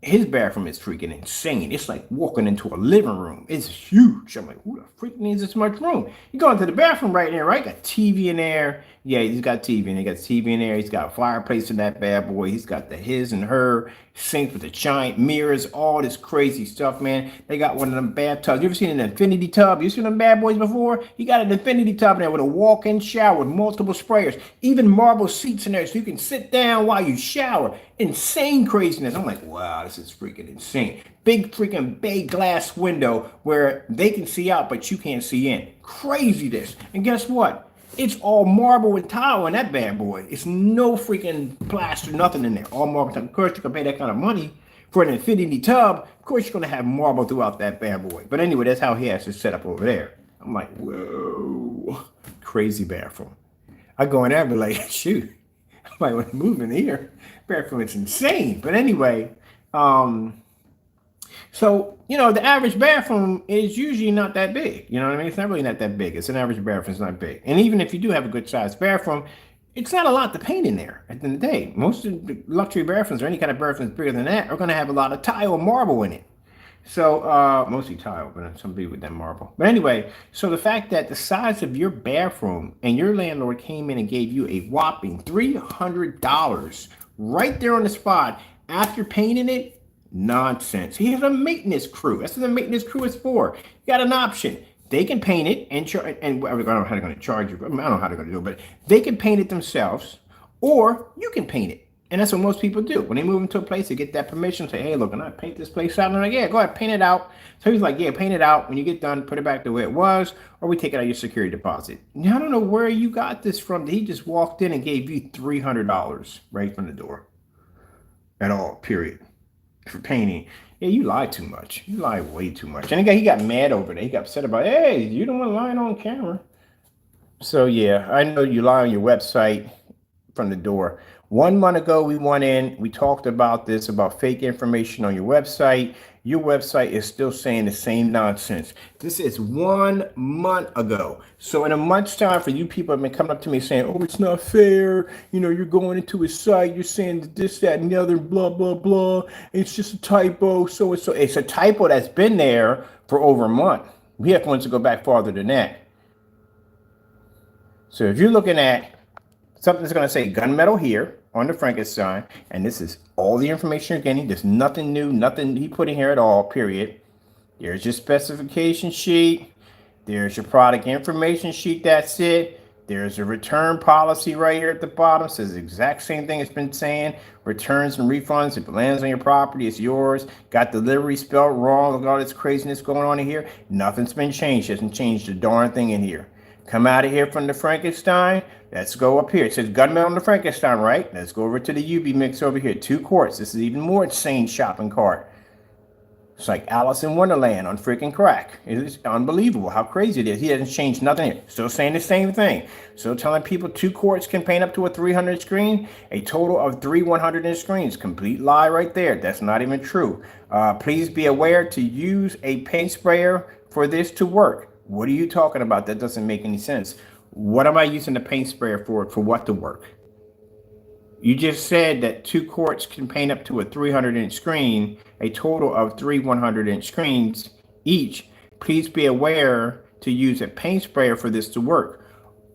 his bathroom is freaking insane. It's like walking into a living room. It's huge. I'm like, who the freak needs this much room? You go into the bathroom right there, right? Got TV in there. Yeah, he's got TV in there. He got TV in there. He's got a fireplace in that bad boy. He's got the his and her sink with the giant mirrors, all this crazy stuff, man. They got one of them bathtubs. You ever seen an infinity tub? You seen them bad boys before? He got an infinity tub in there with a walk-in shower with multiple sprayers, even marble seats in there so you can sit down while you shower. Insane craziness. I'm like, wow, this is freaking insane. Big freaking bay glass window where they can see out, but you can't see in. Crazy this. And guess what? It's all marble and tile in that bad boy. It's no freaking plaster, nothing in there. All marble tile. Of course, you can pay that kind of money for an infinity tub. Of course, you're going to have marble throughout that bad boy. But anyway, that's how he has it set up over there. I'm like, whoa, crazy bathroom. I go in there and be like, shoot, I might want to move in here. Bathroom is insane. But anyway, so, the average bathroom is usually not that big. You know what I mean? It's not really not that big. It's an average bathroom. It's not big. And even if you do have a good sized bathroom, it's not a lot to paint in there at the end of the day. Most of the luxury bathrooms or any kind of bathrooms bigger than that are going to have a lot of tile and marble in it. So, mostly tile, but some people with that marble. But anyway, so the fact that the size of your bathroom and your landlord came in and gave you a whopping $300 right there on the spot after painting it, nonsense. He has a maintenance crew. That's what the maintenance crew is for. You got an option. They can paint it and I don't know how they're going to charge you. I don't know how they're going to do it, but they can paint it themselves, or you can paint it. And that's what most people do. When they move into a place, they get that permission, say, hey, look, can I paint this place out? And I'm like, yeah, go ahead, paint it out. So he's like, yeah, paint it out. When you get done, put it back the way it was, or we take it out of your security deposit. Now, I don't know where you got this from. He just walked in and gave you $300 right from the door. At all, period. For painting. Yeah, you lie too much. You lie way too much. And again, he got mad over there. He got upset about, hey, you don't want lying on camera. So yeah, I know you lie on your website from the door. 1 month ago, we went in, we talked about this, about fake information on your website. Your website is still saying the same nonsense. This is 1 month ago. So in a month's time, for you people have been coming up to me saying, oh, it's not fair. You're going into a site, you're saying this, that, and the other, blah, blah, blah. It's just a typo. So it's a typo that's been there for over a month. We have ones to go back farther than that. So if you're looking at something that's going to say gunmetal here on the Frankenstein, and this is all the information you're getting. There's nothing new, nothing he put in here at all, period. There's your specification sheet. There's your product information sheet. That's it. There's a return policy right here at the bottom. It says the exact same thing it's been saying. Returns and refunds. If it lands on your property, it's yours. Got delivery spelled wrong. Look at all this craziness going on in here. Nothing's been changed. It hasn't changed a darn thing in here. Come out of here from the Frankenstein. Let's go up here. It says gunmetal on the Frankenstein, right? Let's go over to the UV mix over here. 2 quarts. This is even more insane shopping cart. It's like Alice in Wonderland on freaking crack. It is unbelievable how crazy it is. He hasn't changed nothing here. Still saying the same thing. Still telling people 2 quarts can paint up to a 300 screen. A total of 3 100 screens. Complete lie right there. That's not even true. Please be aware to use a paint sprayer for this to work. What are you talking about? That doesn't make any sense. What am I using the paint sprayer for? For what to work? You just said that 2 quarts can paint up to a 300-inch screen, a total of 3 100-inch screens each. Please be aware to use a paint sprayer for this to work.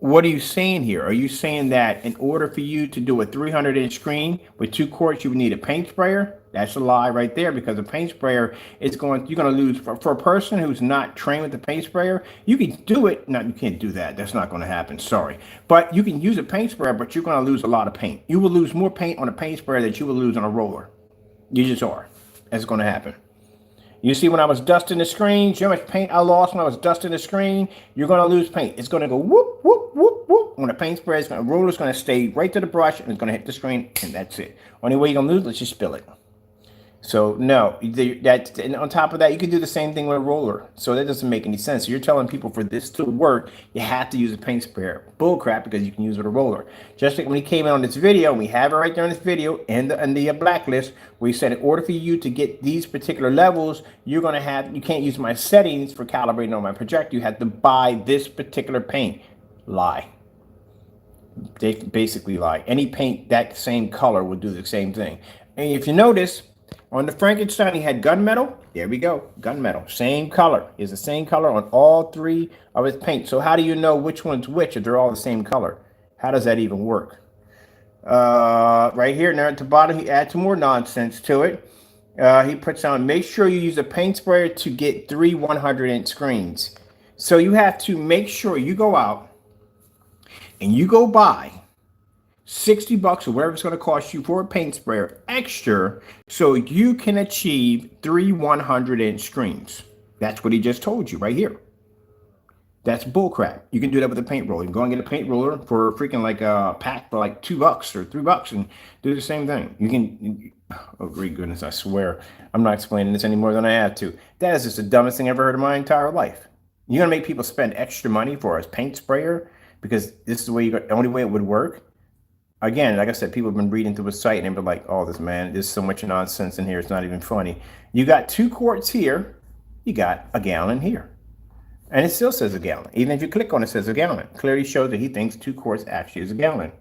What are you saying here? Are you saying that in order for you to do a 300-inch screen with 2 quarts, you would need a paint sprayer? That's a lie right there, because a paint sprayer is you're going to lose. For a person who's not trained with the paint sprayer, you can do it. No, you can't do that. That's not going to happen. Sorry. But you can use a paint sprayer, but you're going to lose a lot of paint. You will lose more paint on a paint sprayer than you will lose on a roller. You just are. That's going to happen. You see, when I was dusting the screens, you know how much paint I lost when I was dusting the screen? You're going to lose paint. It's going to go whoop, whoop, whoop, whoop. When the paint spray is going to, roller's going to stay right to the brush, and it's going to hit the screen, and that's it. Only way you're going to lose is just spill it. So no, that, and on top of that, you can do the same thing with a roller. So that doesn't make any sense. So you're telling people for this to work, you have to use a paint sprayer. Bull crap, because you can use it with a roller. Just like when he came in on this video, we have it right there in this video in the blacklist, where he said in order for you to get these particular levels, you can't use my settings for calibrating on my projector. You have to buy this particular paint. Lie. They basically lie. Any paint that same color will do the same thing. And if you notice, on the Frankenstein, he had gunmetal. There we go, gunmetal. Same color. Is the same color on all three of his paints. So how do you know which one's which if they're all the same color? How does that even work? Right here, now at the bottom, he adds some more nonsense to it. He puts on, make sure you use a paint sprayer to get 3 100-inch screens. So you have to make sure you go out and you go buy $60 or whatever it's going to cost you for a paint sprayer extra so you can achieve 3 100-inch screens. That's what he just told you right here. That's bullcrap. You can do that with a paint roller. You can go and get a paint roller for freaking like a pack for like $2 or $3 and do the same thing. You can, oh great goodness, I swear, I'm not explaining this any more than I have to. That is just the dumbest thing I've ever heard in my entire life. You're going to make people spend extra money for a paint sprayer because this is the only way it would work? Again, like I said, people have been reading through the site and they've been like, oh, there's so much nonsense in here. It's not even funny. You got 2 quarts here. You got a gallon here. And it still says a gallon. Even if you click on it, it says a gallon. Clearly shows that he thinks 2 quarts actually is a gallon.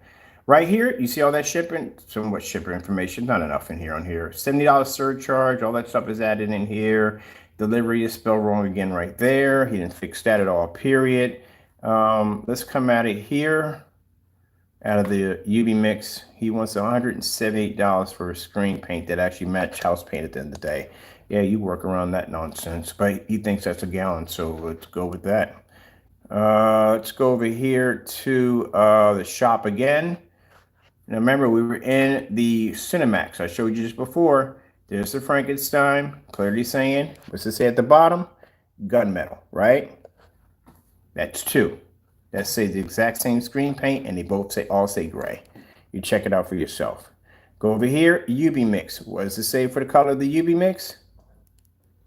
Right here, you see all that shipping, somewhat shipper information, not enough in here on here. $70 surcharge, all that stuff is added in here. Delivery is spelled wrong again right there. He didn't fix that at all, period. Let's come out of here. Out of the UV mix, he wants $178 for a screen paint that actually match house paint at the end of the day. Yeah, you work around that nonsense, but he thinks that's a gallon, so let's go with that. Let's go over here to the shop again. Now remember, we were in the Cinemax. I showed you just before. There's the Frankenstein, clearly saying, what's it say at the bottom? Gunmetal, right? That's 2. That says the exact same screen paint, and they both all say gray. You check it out for yourself. Go over here, UV mix. What does it say for the color of the UV mix?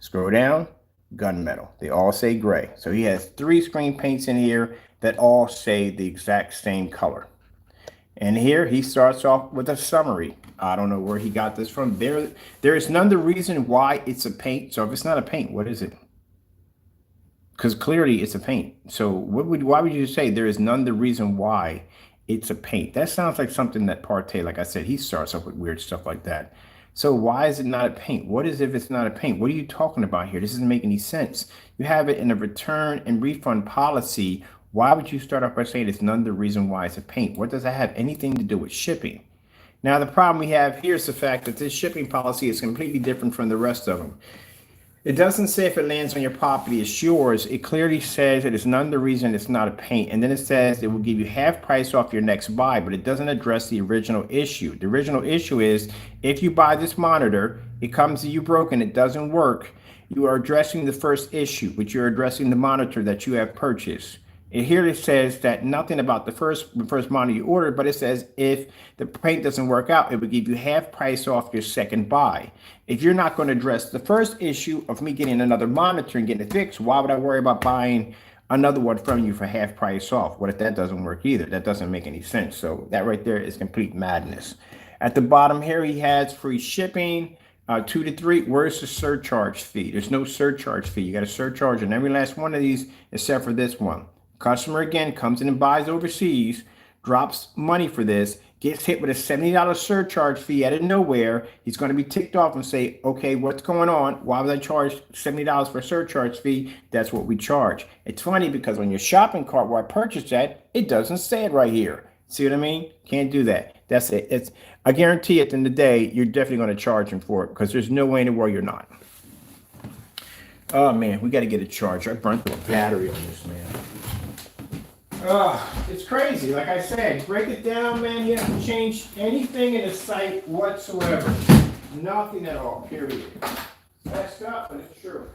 Scroll down, gunmetal. They all say gray. So he has 3 screen paints in here that all say the exact same color. And here he starts off with a summary. I don't know where he got this from. There is none the reason why it's a paint. So if it's not a paint, what is it? Because clearly it's a paint. So why would you say there is none the reason why it's a paint? That sounds like something that Partey, like I said, he starts off with weird stuff like that. So why is it not a paint? What is if it's not a paint? What are you talking about here? This doesn't make any sense. You have it in a return and refund policy. Why would you start off by saying it's none the reason why it's a paint? What does that have anything to do with shipping? Now, the problem we have here is the fact that this shipping policy is completely different from the rest of them. It doesn't say if it lands on your property, it's yours. It clearly says it is none the reason it's not a paint. And then it says it will give you half price off your next buy, but it doesn't address the original issue. The original issue is if you buy this monitor, it comes to you broken, it doesn't work. You are addressing the first issue, which you're addressing the monitor that you have purchased. And here it says that nothing about the first monitor you ordered, but it says if the paint doesn't work out, it would give you half price off your second buy. If you're not going to address the first issue of me getting another monitor and getting it fixed, why would I worry about buying another one from you for half price off? What if that doesn't work either? That doesn't make any sense. So that right there is complete madness. At the bottom here, he has free shipping. 2 to 3, where's the surcharge fee? There's no surcharge fee. You got a surcharge on every last one of these except for this one. Customer again comes in and buys overseas, drops money for this, gets hit with a $70 surcharge fee out of nowhere. He's going to be ticked off and say, okay, what's going on? Why would I charge $70 for a surcharge fee? That's what we charge. It's funny because on your shopping cart where I purchased that, it doesn't say it right here. See what I mean? Can't do that. That's it. I guarantee at the end of the day, you're definitely going to charge him for it because there's no way in the world you're not. Oh, man, we got to get a charger. I burnt the battery on this, man. It's crazy. Like I said, break it down, man. You haven't changed anything in the site whatsoever. Nothing at all, period. Messed up, but it's true.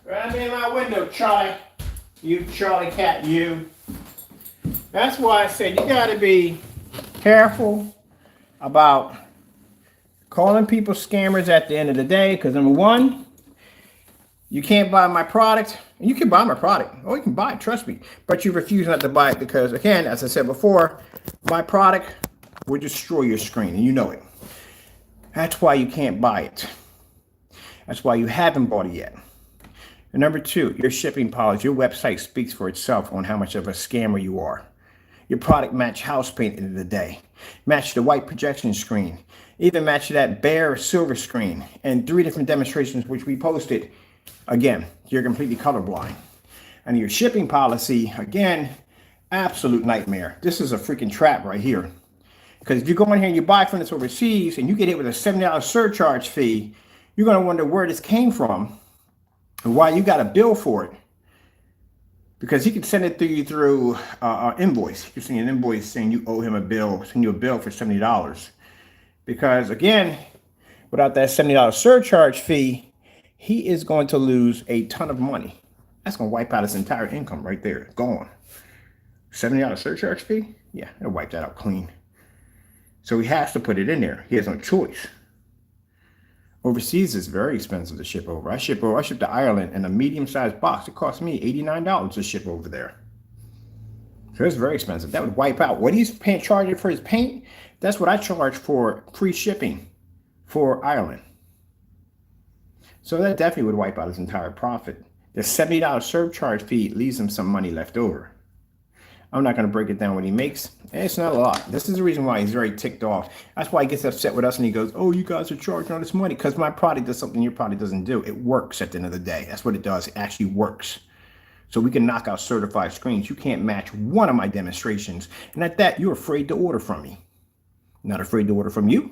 Right in my window, Charlie. You Charlie cat, you. That's why I said you got to be careful about calling people scammers at the end of the day. Because number one, you can't buy my product. And you can buy my product. Oh, you can buy it, trust me. But you refuse not to buy it because, again, as I said before, my product will destroy your screen, and you know it. That's why you can't buy it. That's why you haven't bought it yet. And number two, your shipping policy. Your website speaks for itself on how much of a scammer you are. Your product match house paint at the end of the day. Match the white projection screen. Even match that bare silver screen. And 3 different demonstrations which we posted. Again, you're completely colorblind. And your shipping policy, again, absolute nightmare. This is a freaking trap right here. Because if you go in here and you buy from this overseas and you get hit with a $70 surcharge fee, you're going to wonder where this came from and why you got a bill for it. Because he can send it to you through invoice. You can send an invoice saying you owe him a bill, send you a bill for $70. Because again, without that $70 surcharge fee, he is going to lose a ton of money. That's going to wipe out his entire income right there. Gone. $70 surcharge fee? Yeah, it'll wipe that out clean. So he has to put it in there. He has no choice. Overseas is very expensive to ship over. I ship to Ireland in a medium-sized box. It cost me $89 to ship over there. So it's very expensive. That would wipe out what he's charging for his paint. That's what I charge for free shipping for Ireland. So that definitely would wipe out his entire profit. The $70 surcharge fee leaves him some money left over. I'm not going to break it down what he makes. It's not a lot. This is the reason why he's very ticked off. That's why he gets upset with us and he goes, oh, you guys are charging all this money. Because my product does something your product doesn't do. It works at the end of the day. That's what it does. It actually works. So we can knock out certified screens. You can't match one of my demonstrations. And at that, you're afraid to order from me. Not afraid to order from you.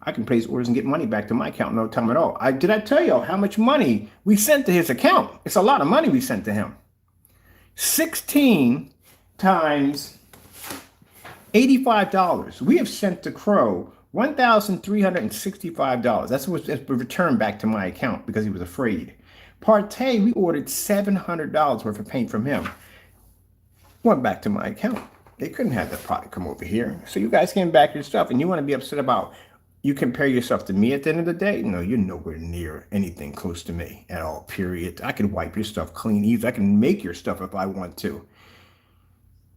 I can place orders and get money back to my account no time at all. Did I tell you how much money we sent to his account? It's a lot of money we sent to him. 16 times $85. We have sent to Crow $1,365. That's what's returned back to my account because he was afraid. Partey, we ordered $700 worth of paint from him. Went back to my account. They couldn't have the product come over here. So you guys came back your stuff and you want to be upset about you compare yourself to me at the end of the day? No, you're nowhere near anything close to me at all, period. I can wipe your stuff clean easy. I can make your stuff if I want to.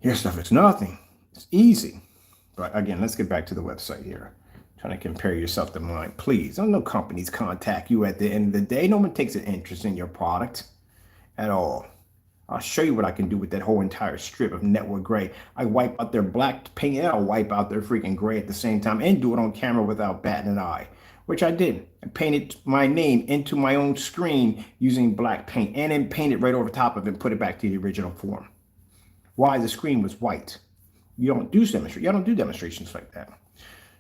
Your stuff is nothing. It's easy. But again, let's get back to the website here. Trying to compare yourself to mine. Please, don't no companies contact you at the end of the day. No one takes an interest in your product at all. I'll show you what I can do with that whole entire strip of network gray. I wipe out their black paint and I'll wipe out their freaking gray at the same time and do it on camera without batting an eye, which I did. I painted my name into my own screen using black paint and then painted right over top of it and put it back to the original form. Why? The screen was white. You don't do demonstrations like that.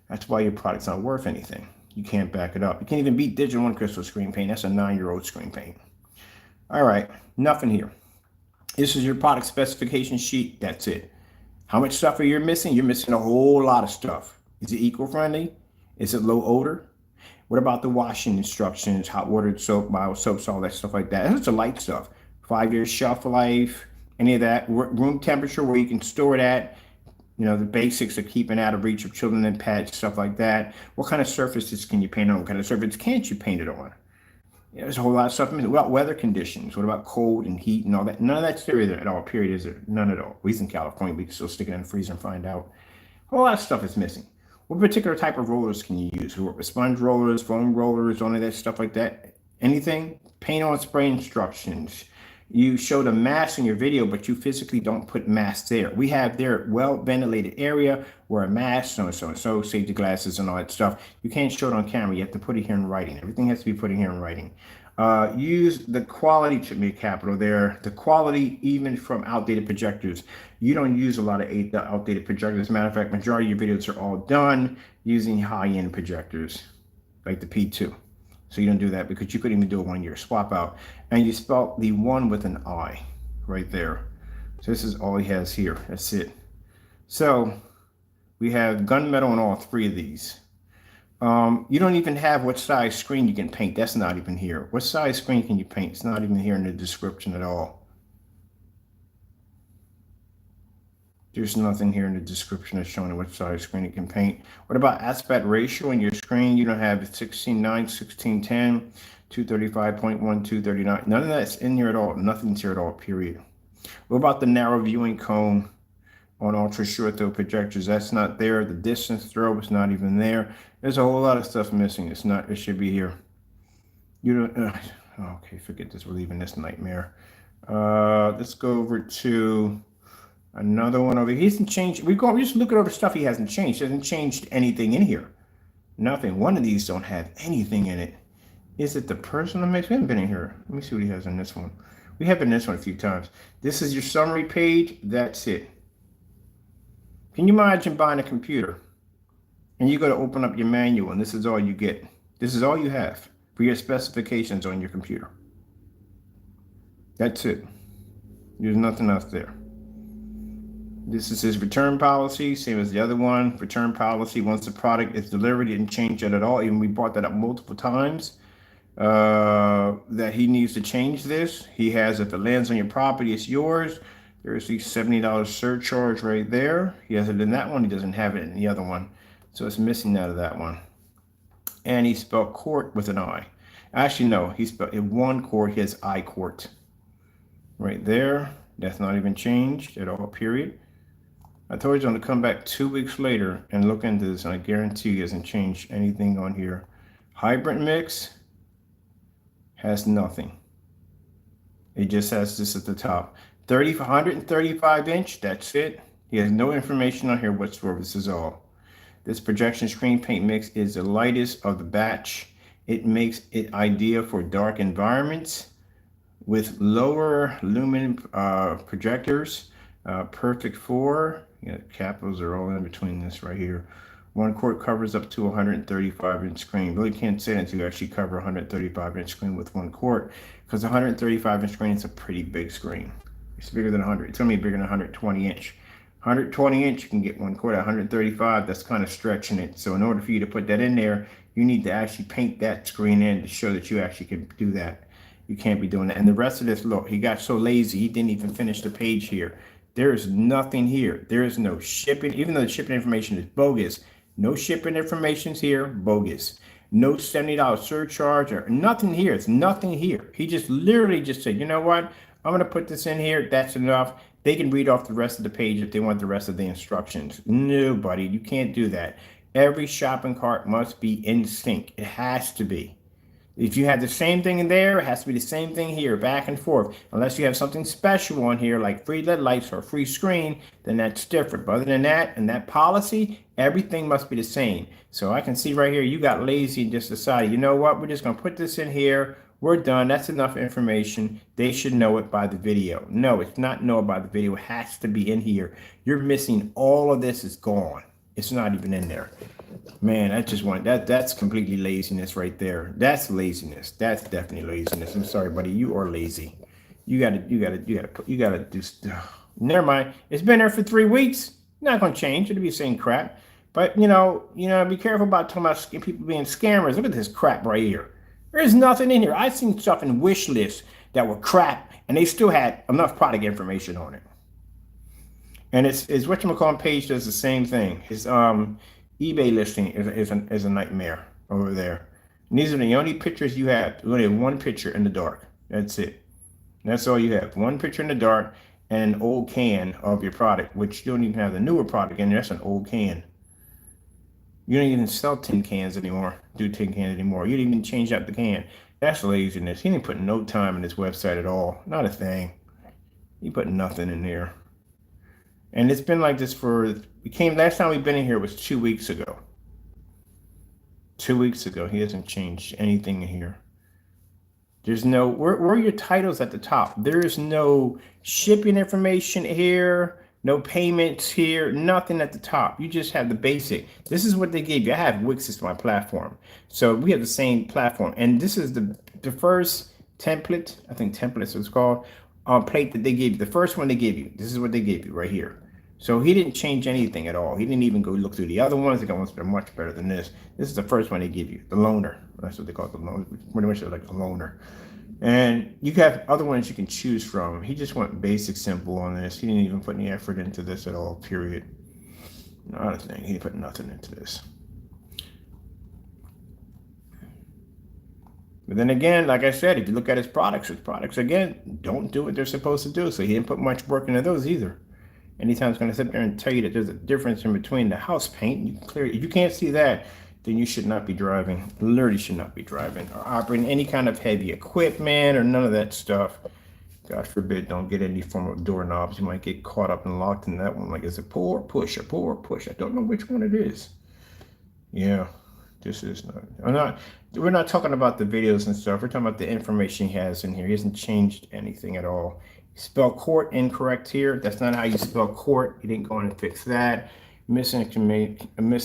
That's why your product's not worth anything. You can't back it up. You can't even beat Digital One Crystal screen paint. That's a 9-year-old screen paint. All right, nothing here. This is your product specification sheet. That's it. How much stuff are you missing? You're missing a whole lot of stuff. Is it eco-friendly? Is it low odor? What about the washing instructions, hot water soap, mild soaps, all that stuff like that? That's the light stuff. 5-year shelf life, any of that. Room temperature, where you can store it at. You know, the basics of keeping out of reach of children and pets, stuff like that. What kind of surfaces can you paint on? What kind of surface can't you paint it on? Yeah, there's a whole lot of stuff. What about weather conditions? What about cold and heat and all that? None of that's there at all, period, is there? None at all. At least in California, we can still stick it in the freezer and find out. A whole lot of stuff is missing. What particular type of rollers can you use? Sponge rollers, foam rollers, all of that stuff like that? Anything? Paint on spray instructions. You showed a mask in your video, but you physically don't put masks there. We have their well-ventilated area where a mask, so, safety glasses and all that stuff. You can't show it on camera. You have to put it here in writing. Everything has to be put in here in writing. Use the quality, to be capital there, the quality even from outdated projectors. You don't use a lot of outdated projectors. As a matter of fact, majority of your videos are all done using high-end projectors, like the P2. So you don't do that because you couldn't even do a 1-year swap out. And you spelled the 1 with an I right there. So this is all he has here. That's it. So we have gunmetal on all 3 of these. You don't even have what size screen you can paint. That's not even here. What size screen can you paint? It's not even here in the description at all. There's nothing here in the description that's showing what size screen you can paint. What about aspect ratio in your screen? You don't have 16:9, 16:10, 235.1, 239. None of that's in here at all. Nothing's here at all, period. What about the narrow viewing cone on ultra short throw projectors? That's not there. The distance throw is not even there. There's a whole lot of stuff missing. It's not, it should be here. You don't, okay, forget this. We're leaving this nightmare. Let's go over to another one over here. He hasn't changed. We just look at over stuff he hasn't changed. He hasn't changed anything in here. Nothing. One of these don't have anything in it. Is it the personal mix? We haven't been in here. Let me see what he has in this one. We have been in this one a few times. This is your summary page. That's it. Can you imagine buying a computer and you go to open up your manual and this is all you get? This is all you have for your specifications on your computer. That's it. There's nothing else there. This is his return policy, same as the other one. Return policy, once the product is delivered, he didn't change that at all. Even we brought that up multiple times, that he needs to change this. He has, if it lands on your property, it's yours. There's the $70 surcharge right there. He has it in that one. He doesn't have it in the other one. So it's missing out of that one. And he spelled court with an I. Actually, no, he spelled in one court, he has I court. Right there. That's not even changed at all, period. I told you I'm going to come back 2 weeks later and look into this, and I guarantee he hasn't changed anything on here. Hybrid mix has nothing. It just has this at the top. 135 inch, that's it. He has no information on here whatsoever. This is all. This projection screen paint mix is the lightest of the batch. It makes it ideal for dark environments with lower lumen projectors. Perfect for, capitals are all in between this right here. One quart covers up to 135 inch screen. Really can't say that to actually cover 135 inch screen with 1 quart, because 135 inch screen is a pretty big screen. It's bigger than 100. It's going to be bigger than 120 inch. 120 inch, you can get 1 quart. 135, that's kind of stretching it. So in order for you to put that in there, you need to actually paint that screen in to show that you actually can do that. You can't be doing that. And the rest of this, look, he got so lazy, he didn't even finish the page here. There is nothing here. There is no shipping, even though the shipping information is bogus. No shipping information's here, bogus. No $70 surcharge or nothing here. It's nothing here. He just literally just said, you know what? I'm going to put this in here. That's enough. They can read off the rest of the page if they want the rest of the instructions. No, buddy, you can't do that. Every shopping cart must be in sync. It has to be. If you have the same thing in there, it has to be the same thing here, back and forth. Unless you have something special on here, like free LED lights or a free screen, then that's different. But other than that, and that policy, everything must be the same. So I can see right here, you got lazy and just decided, you know what, we're just going to put this in here. We're done. That's enough information. They should know it by the video. No, it's not know it by the video. It has to be in here. You're missing all of this. Is gone. It's not even in there. Man, that's completely laziness right there. That's laziness. That's definitely laziness. I'm sorry, buddy. You are lazy. You gotta do stuff. Never mind. It's been there for 3 weeks. Not gonna change. It'll be the same crap. But you know, be careful about talking about people being scammers. Look at this crap right here. There's nothing in here. I've seen stuff in wish lists that were crap, and they still had enough product information on it. And it's whatchamacallit page does the same thing. His eBay listing is a nightmare over there. And these are the only pictures you have. You only have one picture in the dark. That's it. That's all you have. One picture in the dark and an old can of your product, which you don't even have the newer product in there. That's an old can. You don't even sell tin cans anymore. You don't even change out the can. That's laziness. He didn't put no time in his website at all. Not a thing. He put nothing in there. And it's been like this last time we've been in here was 2 weeks ago. 2 weeks ago. He hasn't changed anything in here. There's no, where are your titles at the top? There is no shipping information here. No payments here, nothing at the top. You just have the basic. This is what they gave you. I have Wix as my platform. So we have the same platform. And this is the first template, I think templates it's called, plate that they gave you. The first one they gave you. This is what they gave you right here. So he didn't change anything at all. He didn't even go look through the other ones. The other ones are much better than this. This is the first one they give you, the loaner. That's what they call it, the loaner. Pretty much like the loaner. And you have other ones you can choose from. He just went basic simple on this. He didn't even put any effort into this at all, period. Not a thing. He put nothing into this. But then again, like I said, if you look at his products again don't do what they're supposed to do. So he didn't put much work into those either. Anytime it's going to sit there and tell you that there's a difference in between the house paint, you can clearly, if you can't see that, then you should not be driving. Literally should not be driving or operating any kind of heavy equipment or none of that stuff. God forbid, don't get any form of doorknobs. You might get caught up and locked in that one. Like, is it pull or push or pull or push? I don't know which one it is. Yeah, this is not. We're not talking about the videos and stuff. We're talking about the information he has in here. He hasn't changed anything at all. Spell court incorrect here. That's not how you spell court. You didn't go in and fix that. Miss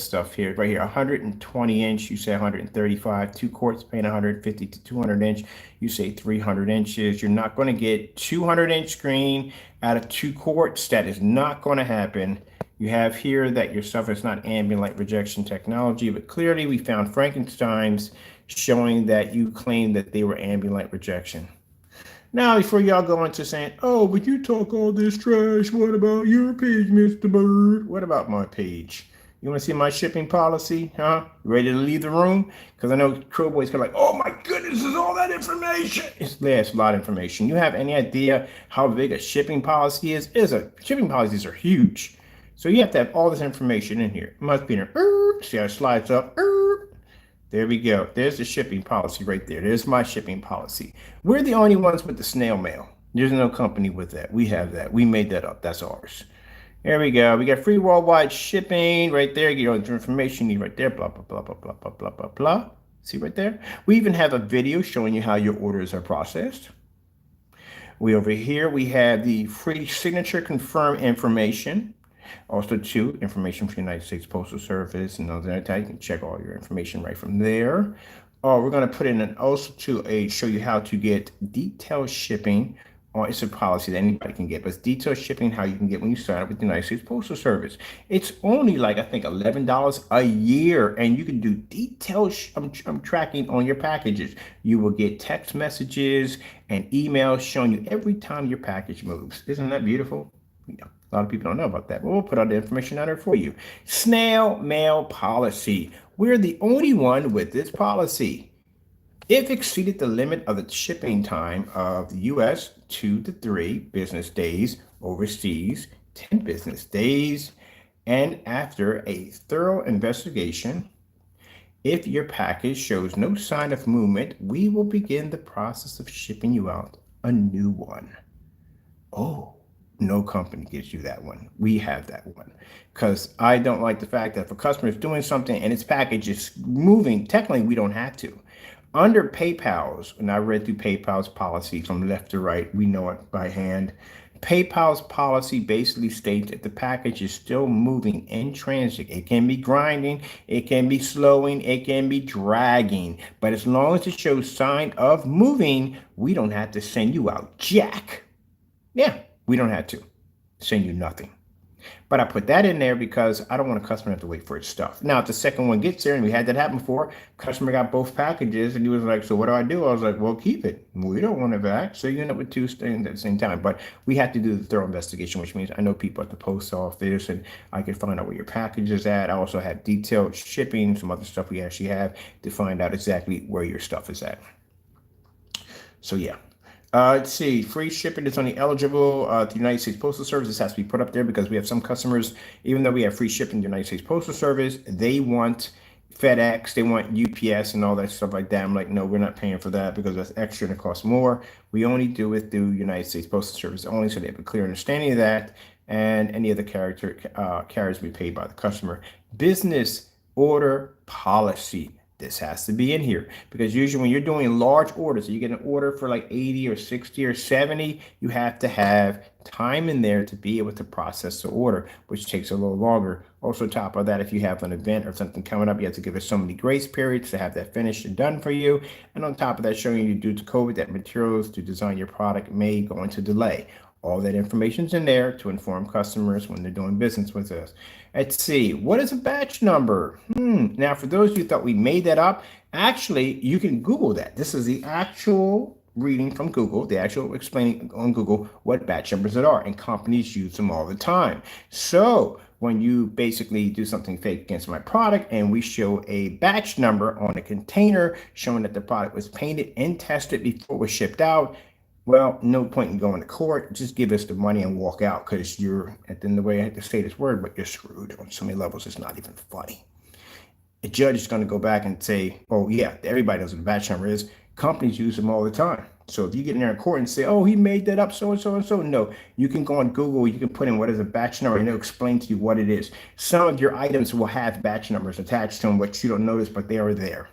stuff here, right here. 120 inch, you say 135. 2 quarts paint 150 to 200 inch, you say 300 inches. You're not going to get 200 inch screen out of 2 quarts. That is not going to happen. You have here that your stuff is not ambient light rejection technology, but clearly we found Frankenstein's showing that you claimed that they were ambient light rejection. Now, before y'all go into saying, oh, but you talk all this trash, what about your page, Mr. Bird? What about my page? You want to see my shipping policy, huh? You ready to leave the room? Because I know Crow Boys are like, oh my goodness, is all that information? It's a lot of information. You have any idea how big a shipping policy is? Shipping policies are huge. So you have to have all this information in here. It must be in here. See how it slides up? There we go. There's the shipping policy right there. There's my shipping policy. We're the only ones with the snail mail. There's no company with that. We have that. We made that up. That's ours. There we go. We got free worldwide shipping right there. You get all the information you need right there. Blah, blah, blah, blah, blah, blah, blah, blah, blah. See right there? We even have a video showing you how your orders are processed. Over here, we have the free signature confirm information. Also, too, information from the United States Postal Service and other that. You can check all your information right from there. We're going to put in show you how to get detailed shipping. It's a policy that anybody can get, but it's detailed shipping how you can get when you sign up with the United States Postal Service. It's only like, I think, $11 a year, and you can do detailed tracking on your packages. You will get text messages and emails showing you every time your package moves. Isn't that beautiful? Yeah. A lot of people don't know about that, but we'll put all the information out there for you. Snail mail policy. We're the only one with this policy. If exceeded the limit of the shipping time of the U.S., 2 to 3 business days, overseas, 10 business days, and after a thorough investigation, if your package shows no sign of movement, we will begin the process of shipping you out a new one. Oh. No company gives you that one. We have that one because I don't like the fact that if a customer is doing something and its package is moving, technically we don't have to. Under PayPal's, and I read through PayPal's policy from left to right, we know it by hand. PayPal's policy basically states that the package is still moving in transit. It can be grinding, it can be slowing, it can be dragging, but as long as it shows sign of moving, we don't have to send you out jack. Yeah. We don't have to send you nothing. But I put that in there because I don't want a customer to have to wait for its stuff. Now, if the second one gets there, and we had that happen before, customer got both packages, and he was like, so what do? I was like, well, keep it. We don't want it back. So you end up with 2 things at the same time. But we have to do the thorough investigation, which means I know people at the post office, and I can find out where your package is at. I also have detailed shipping, some other stuff we actually have to find out exactly where your stuff is at. So, yeah. Let's see, free shipping is only eligible to the United States Postal Service. This has to be put up there because we have some customers, even though we have free shipping to the United States Postal Service, they want FedEx, they want UPS and all that stuff like that. I'm like, no, we're not paying for that because that's extra and it costs more. We only do it through United States Postal Service only, so they have a clear understanding of that, and any other carriers be paid by the customer. Business order policy. This has to be in here because usually when you're doing large orders, you get an order for like 80 or 60 or 70, you have to have time in there to be able to process the order, which takes a little longer. Also, top of that, if you have an event or something coming up, you have to give us so many grace periods to have that finished and done for you. And on top of that, showing you due to COVID that materials to design your product may go into delay. All that information's in there to inform customers when they're doing business with us. Let's see, what is a batch number? Now, for those of you who thought we made that up, actually, you can Google that. This is the actual reading from Google, the actual explaining on Google what batch numbers it are, and companies use them all the time. So when you basically do something fake against my product and we show a batch number on a container showing that the product was painted and tested before it was shipped out, well, no point in going to court. Just give us the money and walk out, because you're, at the end of the way, I hate to say this word, but you're screwed on so many levels. It's not even funny. A judge is going to go back and say, oh, yeah, everybody knows what a batch number is. Companies use them all the time. So if you get in there in court and say, oh, he made that up, so and so and so, no, you can go on Google, you can put in what is a batch number, and it'll explain to you what it is. Some of your items will have batch numbers attached to them, which you don't notice, but they are there.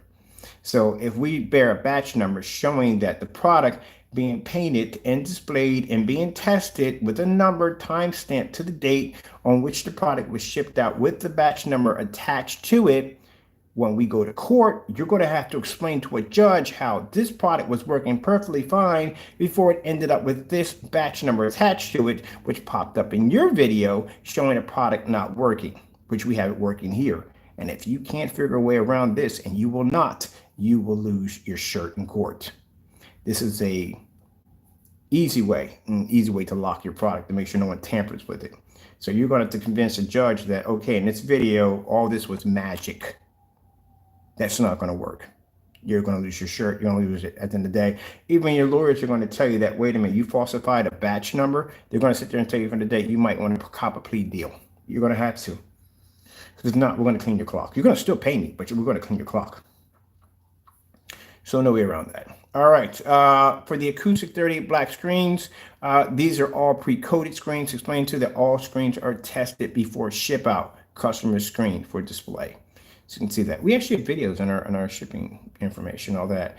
So if we bear a batch number showing that the product being painted and displayed and being tested with a number timestamped to the date on which the product was shipped out with the batch number attached to it, when we go to court, you're going to have to explain to a judge how this product was working perfectly fine before it ended up with this batch number attached to it, which popped up in your video showing a product not working, which we have it working here. And if you can't figure a way around this, and you will not, you will lose your shirt in court. This is an easy way to lock your product, to make sure no one tampers with it. So you're going to have to convince a judge that, okay, in this video, all this was magic. That's not going to work. You're going to lose your shirt. You're going to lose it at the end of the day. Even your lawyers are going to tell you that, wait a minute, you falsified a batch number. They're going to sit there and tell you from the day you might want to cop a plea deal. You're going to have to. Because if not, we're going to clean your clock. You're going to still pay me, but we're going to clean your clock. So no way around that. All right. For the acoustic 38 black screens, these are all pre-coded screens. Explain to that all screens are tested before ship out customer screen for display. So you can see that. We actually have videos on our shipping information, all that.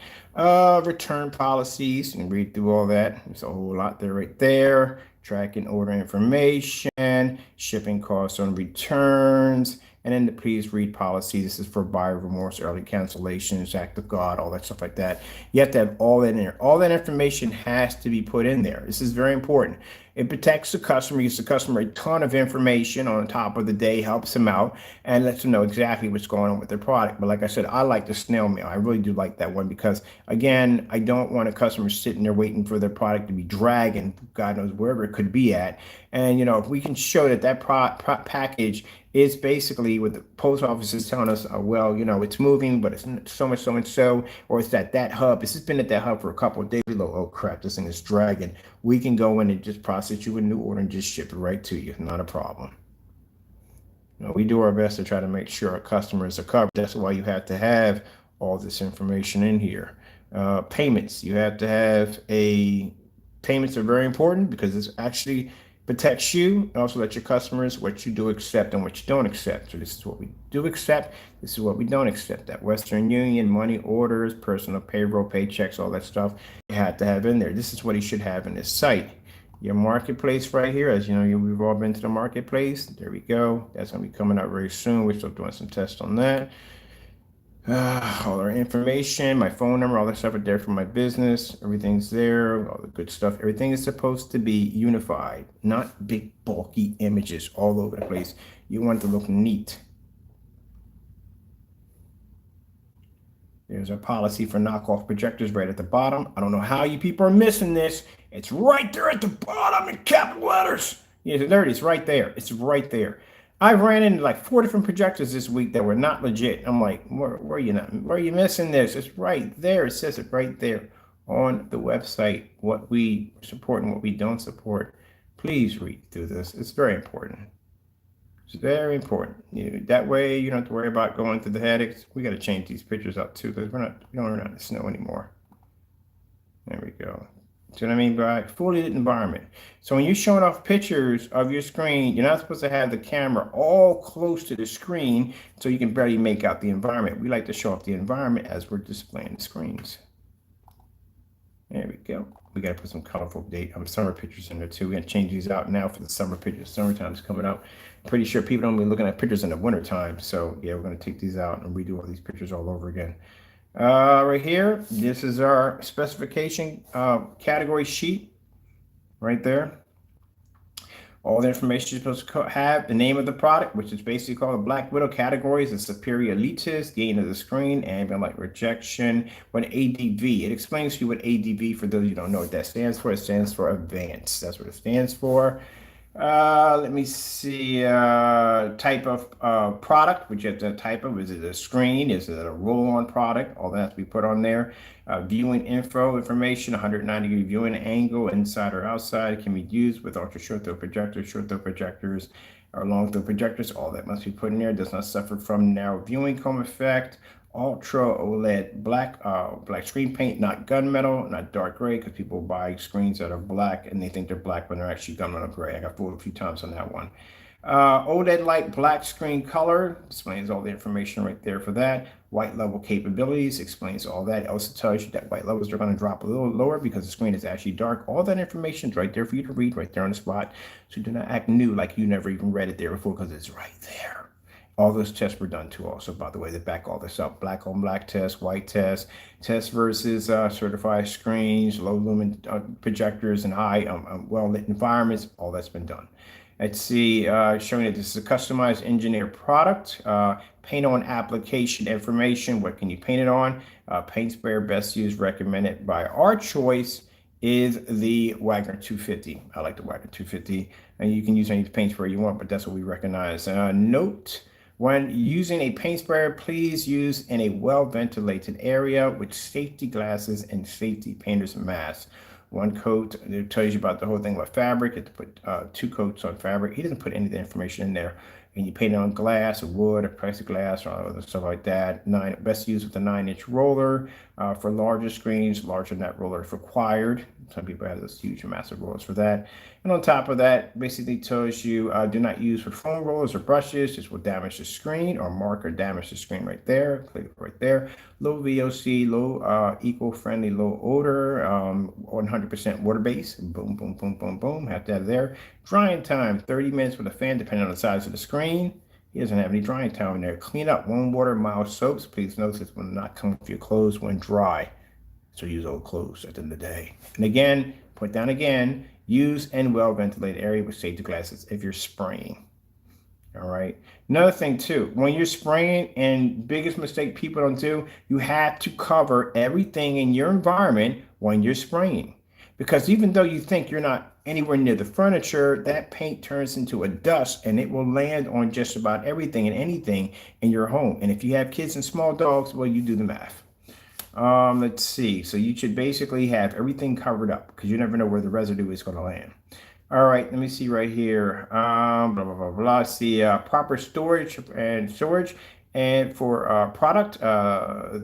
Return policies, you can read through all that. There's a whole lot there right there. Tracking order information, shipping costs on returns, and then the please read policy. This is for buyer remorse, early cancellations, act of God, all that stuff like that. You have to have all that in there. All that information has to be put in there. This is very important. It protects the customer, gives the customer a ton of information on top of the day, helps them out, and lets them know exactly what's going on with their product. But like I said, I like the snail mail. I really do like that one because, again, I don't want a customer sitting there waiting for their product to be dragging, God knows wherever it could be at. And, you know, if we can show that that package is basically what the post office is telling us, well, you know, it's moving, but it's so much, or it's at that hub. It's just been at that hub for a couple of days. Oh, crap, this thing is dragging. We can go in and just process you a new order and just ship it right to you. Not a problem. You know, we do our best to try to make sure our customers are covered. That's why you have to have all this information in here. Payments, you have to have payments are very important because it's actually protects you, and also let your customers what you do accept and what you don't accept. So this is what we do accept. This is what we don't accept. That Western Union, money orders, personal payroll, paychecks, all that stuff you have to have in there. This is what he should have in his site. Your marketplace right here, as you know, we've all been to the marketplace. There we go. That's going to be coming out very soon. We're still doing some tests on that. All our information, my phone number, all that stuff are there for my business. Everything's there, all the good stuff. Everything is supposed to be unified, not big bulky images all over the place. You want it to look neat. There's our policy for knockoff projectors right at the bottom. I don't know how you people are missing this. It's right there at the bottom in capital letters. Yeah, there it is, right there. It's right there. I ran into like 4 different projectors this week that were not legit. I'm like, where are you missing this? It's right there. It says it right there on the website, what we support and what we don't support. Please read through this. It's very important. It's very important. That way you don't have to worry about going through the headaches. We got to change these pictures up too because we're not in the snow anymore. There we go. See what I mean by fully lit environment? So when you're showing off pictures of your screen, you're not supposed to have the camera all close to the screen so you can barely make out the environment. We like to show off the environment as we're displaying the screens. There we go. We got to put some colorful summer pictures in there too. We're going to change these out now for the summer pictures. Summertime's coming up. Pretty sure people don't be looking at pictures in the wintertime. So yeah, we're going to take these out and redo all these pictures all over again. Right here, this is our specification category sheet right there. All the information you're supposed to have, the name of the product, which is basically called the Black Widow categories, the superior elitist, gain of the screen, ambient light rejection, what ADV. It explains to you what ADV, for those you don't know what that stands for. It stands for advanced. That's what it stands for. Let me see. Type of product, which you have to type of. Is it a screen? Is it a roll-on product? All that has to be put on there. Viewing information, 190-degree viewing angle, inside or outside, can be used with ultra short throw projectors, or long throw projectors. All that must be put in there. Does not suffer from narrow viewing cone effect. Ultra OLED black screen paint, not gunmetal, not dark gray, because people buy screens that are black and they think they're black when they're actually gunmetal gray. I got fooled a few times on that one. OLED light black screen color explains all the information right there for that. White level capabilities explains all that. It also tells you that white levels are going to drop a little lower because the screen is actually dark. All that information is right there for you to read right there on the spot. So do not act new like you never even read it there before, because it's right there. All those tests were done too also, by the way. They back all this up. Black on black test, white test, test versus certified screens, low lumen projectors, and high well-lit environments. All that's been done. Let's see, showing that this is a customized engineered product. Paint on application information. What can you paint it on? Paint sprayer best used, recommended by our choice, is the Wagner 250. I like the Wagner 250. And you can use any paint sprayer you want, but that's what we recognize. Note, when using a paint sprayer, please use in a well-ventilated area with safety glasses and safety painter's masks. One coat, it tells you about the whole thing about fabric. You have to put 2 coats on fabric. He doesn't put any of the information in there. And you paint it on glass or wood or plexiglass or other stuff like that. Best used with a 9-inch roller. For larger screens, larger net roller is required. Some people have those huge, massive rollers for that. And on top of that, basically tells you do not use with foam rollers or brushes. This will damage the screen or mark or damage the screen right there. Click right there. Low VOC, low eco-friendly, low odor, 100% water-based. Boom, boom, boom, boom, boom. Have to have there. Drying time, 30 minutes with a fan, depending on the size of the screen. He doesn't have any drying time in there. Clean up, warm water, mild soaps. Please notice this will not come off your clothes when dry. So use old clothes at the end of the day. And again, put down again, use in well-ventilated area with safety glasses if you're spraying. All right. Another thing too, when you're spraying, and biggest mistake people don't do, you have to cover everything in your environment when you're spraying. Because even though you think you're not anywhere near the furniture, that paint turns into a dust and it will land on just about everything and anything in your home. And if you have kids and small dogs, well, you do the math. Let's see. So you should basically have everything covered up because you never know where the residue is going to land. All right, let me see right here. Blah, blah, blah, blah. Let's see, proper storage. And for product,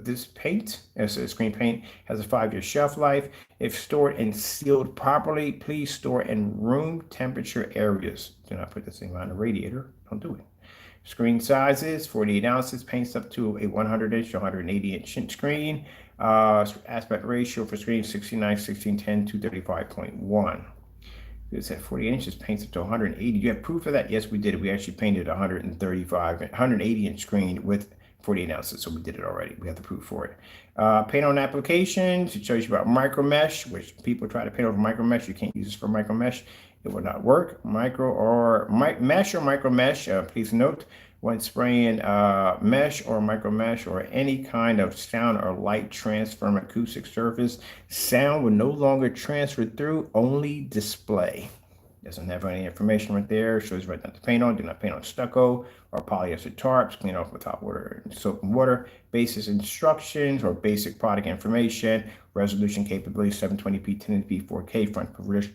this paint, as a screen paint, has a 5-year shelf life. If stored and sealed properly, please store in room temperature areas. Do not put this thing on a radiator. Don't do it. Screen sizes, 48 ounces, paints up to a 100-inch to 180-inch screen. Aspect ratio for screen, 69, 1610 to 35.1. It's at 48 inches, paints up to 180. You have proof of that? Yes, we did it. We actually painted a 180-inch screen with 48 ounces, so we did it already. We have the proof for it. Paint on applications. It shows you about micro mesh, which people try to paint over micro mesh. You can't use this for micro mesh. It will not work. Mesh or micro mesh. Please note, when spraying mesh or micro mesh or any kind of sound or light transfer from acoustic surface, sound will no longer transfer through, only display. Doesn't have any information right there. Shows right not to paint on. Do not paint on stucco or polyester tarps. Clean off with hot water and soap and water. Basic instructions or basic product information. Resolution capability 720p, 1080p, 4K front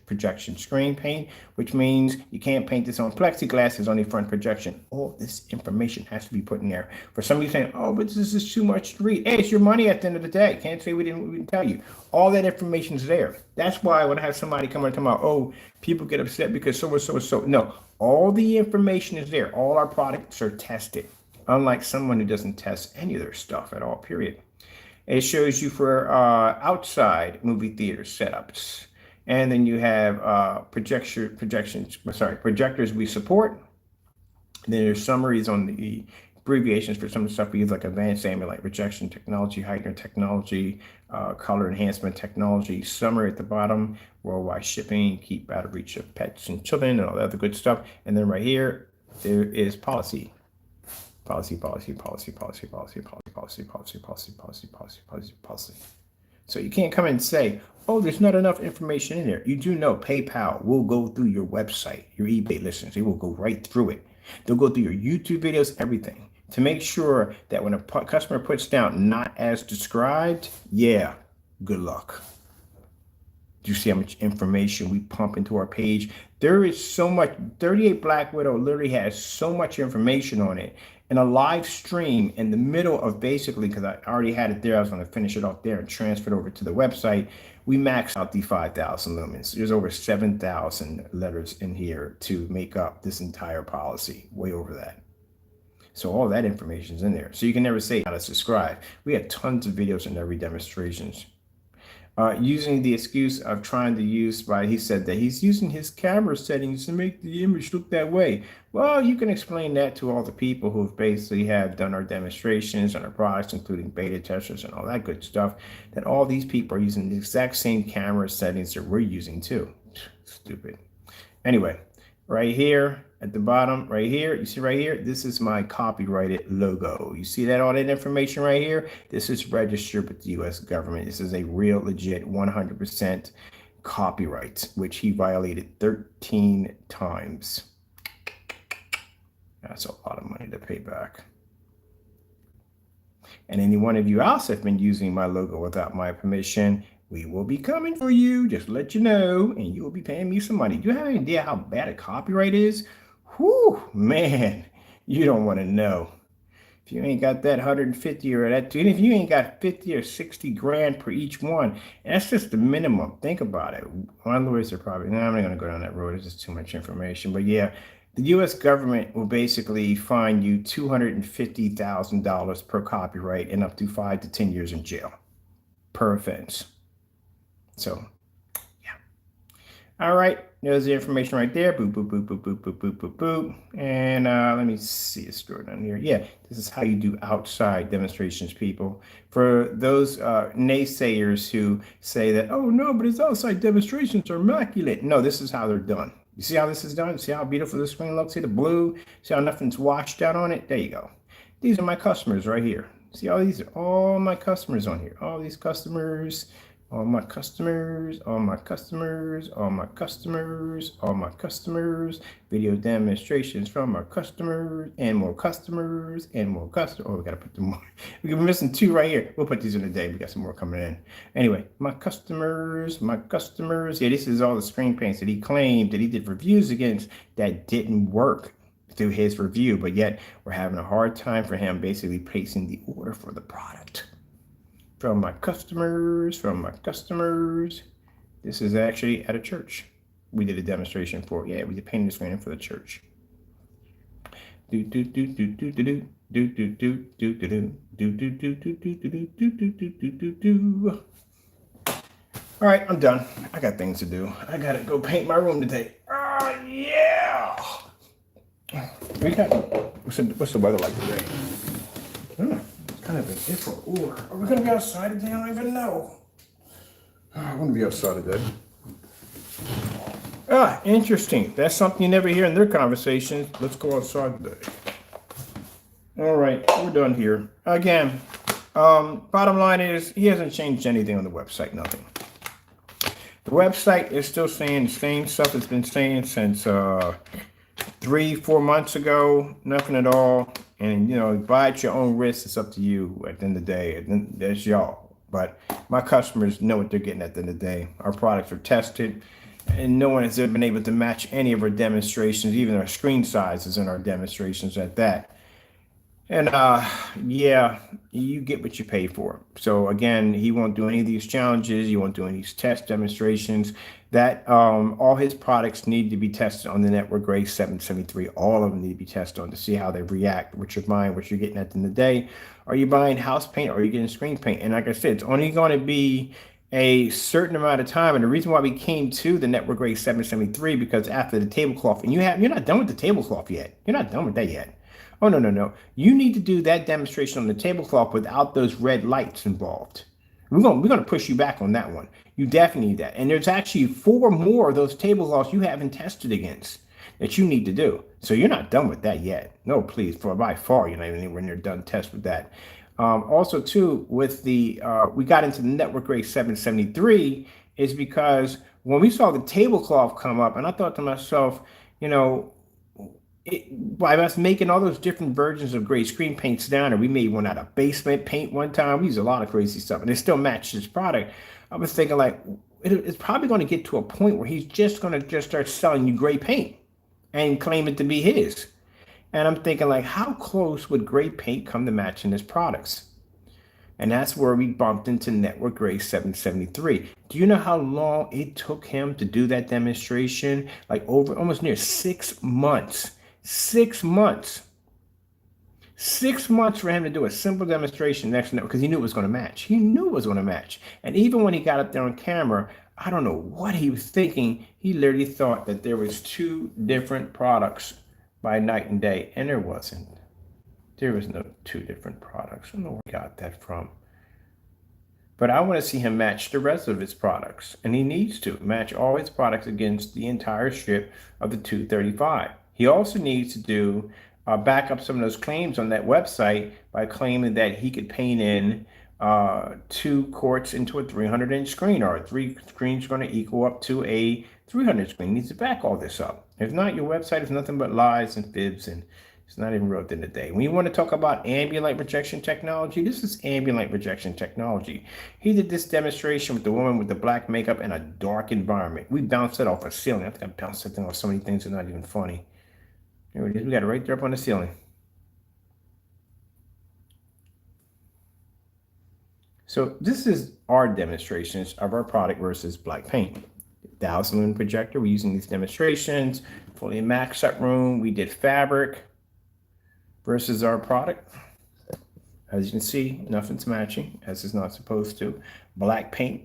projection screen paint, which means you can't paint this on plexiglass. It's only front projection. All this information has to be put in there. For some of you saying, "Oh, but this is too much to read." Hey, it's your money at the end of the day. Can't say we didn't tell you. All that information is there. That's why when I have somebody come and tell me, "Oh, people get upset because so and so and so." No, all the information is there. All our products are tested, unlike someone who doesn't test any of their stuff at all, period. It shows you for outside movie theater setups. And then you have projectors we support. And then there's summaries on the abbreviations for some of the stuff we use, like advanced aiming, like rejection technology, heightener technology, color enhancement technology, summary at the bottom, worldwide shipping, keep out of reach of pets and children, and all that other good stuff. And then right here, there is policy. Policy. So you can't come and say, oh, there's not enough information in there. You do know PayPal will go through your website, your eBay listings. They will go right through it. They'll go through your YouTube videos, everything, to make sure that when a customer puts down not as described, yeah, good luck. Do you see how much information we pump into our page? There is so much. 38 Black Widow literally has so much information on it. In a live stream in the middle of, basically, because I already had it there, I was going to finish it off there and transfer it over to the website. We maxed out the 5,000 lumens. There's over 7,000 letters in here to make up this entire policy, way over that. So all that information is in there. So you can never say how to subscribe. We have tons of videos in every demonstrations. Using the excuse of trying to use he said that he's using his camera settings to make the image look that way. Well, you can explain that to all the people who basically have done our demonstrations on our products, including beta testers and all that good stuff, that all these people are using the exact same camera settings that we're using too. Stupid. Anyway, right here at the bottom, right here, you see right here, this is my copyrighted logo. You see that, all that information right here? This is registered with the US government. This is a real legit 100% copyright, which he violated 13 times. That's a lot of money to pay back. And any one of you else have been using my logo without my permission, we will be coming for you, just to let you know, and you will be paying me some money. Do you have any idea how bad a copyright is? Whew, man, you don't want to know. If you ain't got that 150 or that, even if you ain't got 50 or 60 grand per each one, and that's just the minimum. Think about it. My lawyers are probably, no, I'm not going to go down that road. It's just too much information. But yeah, the U.S. government will basically fine you $250,000 per copyright and up to 5 to 10 years in jail per offense. So, yeah. All right. There's the information right there. Boop, boop, boop, boop, boop, boop, boop, boop, boop. And let me see it scroll down here. Yeah, this is how you do outside demonstrations, people. For those naysayers who say that, oh, no, but his outside demonstrations are immaculate. No, this is how they're done. You see how this is done? See how beautiful the screen looks? See the blue? See how nothing's washed out on it? There you go. These are my customers right here. See all these are all my customers on here. All these customers. All my customers, all my customers, all my customers, all my customers, video demonstrations from our customers, and more customers, and more customers. Oh, we got to put them more. We're missing 2 right here. We'll put these in a day. We got some more coming in. Anyway, my customers, my customers. Yeah, this is all the screen paints that he claimed that he did reviews against that didn't work through his review, but yet we're having a hard time for him basically placing the order for the product. From my customers, from my customers. This is actually at a church. We did a demonstration for, yeah, we did painting the screen for the church. All right, I'm done. I got things to do. I gotta go paint my room today. Oh yeah. What's the weather like today? Kind of an if or. Are we going to be outside today? I don't even know. I want to be outside today. Interesting. That's something you never hear in their conversations. Let's go outside today. All right, we're done here. Again, bottom line is he hasn't changed anything on the website, nothing. The website is still saying the same stuff it's been saying since 3-4 months ago, nothing at all. And, you know, buy at your own risk. It's up to you at the end of the day. And that's y'all. But my customers know what they're getting at the end of the day. Our products are tested, and no one has ever been able to match any of our demonstrations, even our screen sizes in our demonstrations at that. And yeah, you get what you pay for. So again, he won't do any of these challenges. He won't do any of these test demonstrations. That all his products need to be tested on the network grade 773. All of them need to be tested on to see how they react. What you're buying, what you're getting at the end of the day. Are you buying house paint or are you getting screen paint? And like I said, it's only going to be a certain amount of time. And the reason why we came to the network grade 773, because after the tablecloth, and you're not done with the tablecloth yet. You're not done with that yet. Oh, no, no, no. You need to do that demonstration on the tablecloth without those red lights involved. We're gonna push you back on that one. You definitely need that. And there's actually 4 more of those tablecloths you haven't tested against that you need to do. So you're not done with that yet. No, please, for by far, you're not even anywhere near done test with that. Also, too, with the we got into the network grade 773 is because when we saw the tablecloth come up, and I thought to myself, you know, by us making all those different versions of gray screen paints down, and we made one out of basement paint one time. We used a lot of crazy stuff, and it still matched this product. I was thinking like it's probably going to get to a point where he's just going to just start selling you gray paint and claim it to be his. And I'm thinking like, how close would gray paint come to matching his products? And that's where we bumped into network grade 773. Do you know how long it took him to do that demonstration? Like over almost near 6 months. 6 months. 6 months for him to do a simple demonstration next to network because he knew it was going to match. He knew it was going to match. And even when he got up there on camera, I don't know what he was thinking. He literally thought that there was 2 different products by night and day, and there wasn't. There was no 2 different products. I don't know where he got that from. But I want to see him match the rest of his products. And he needs to match all his products against the entire strip of the 235. He also needs to do back up some of those claims on that website by claiming that he could paint in 2 quarts into a 300-inch screen, or 3 screens going to equal up to a 300 screen. He needs to back all this up. If not, your website is nothing but lies and fibs, and it's not even real at the end of the day. When you want to talk about ambient light projection technology, this is ambient light projection technology. He did this demonstration with the woman with the black makeup in a dark environment. We bounced it off a ceiling. I think I bounced that thing off so many things that are not even funny. There it is. We got it right there up on the ceiling. So this is our demonstrations of our product versus black paint. 1,000 lumen projector, we're using these demonstrations. Fully maxed up room, we did fabric versus our product. As you can see, nothing's matching, as it's not supposed to. Black paint.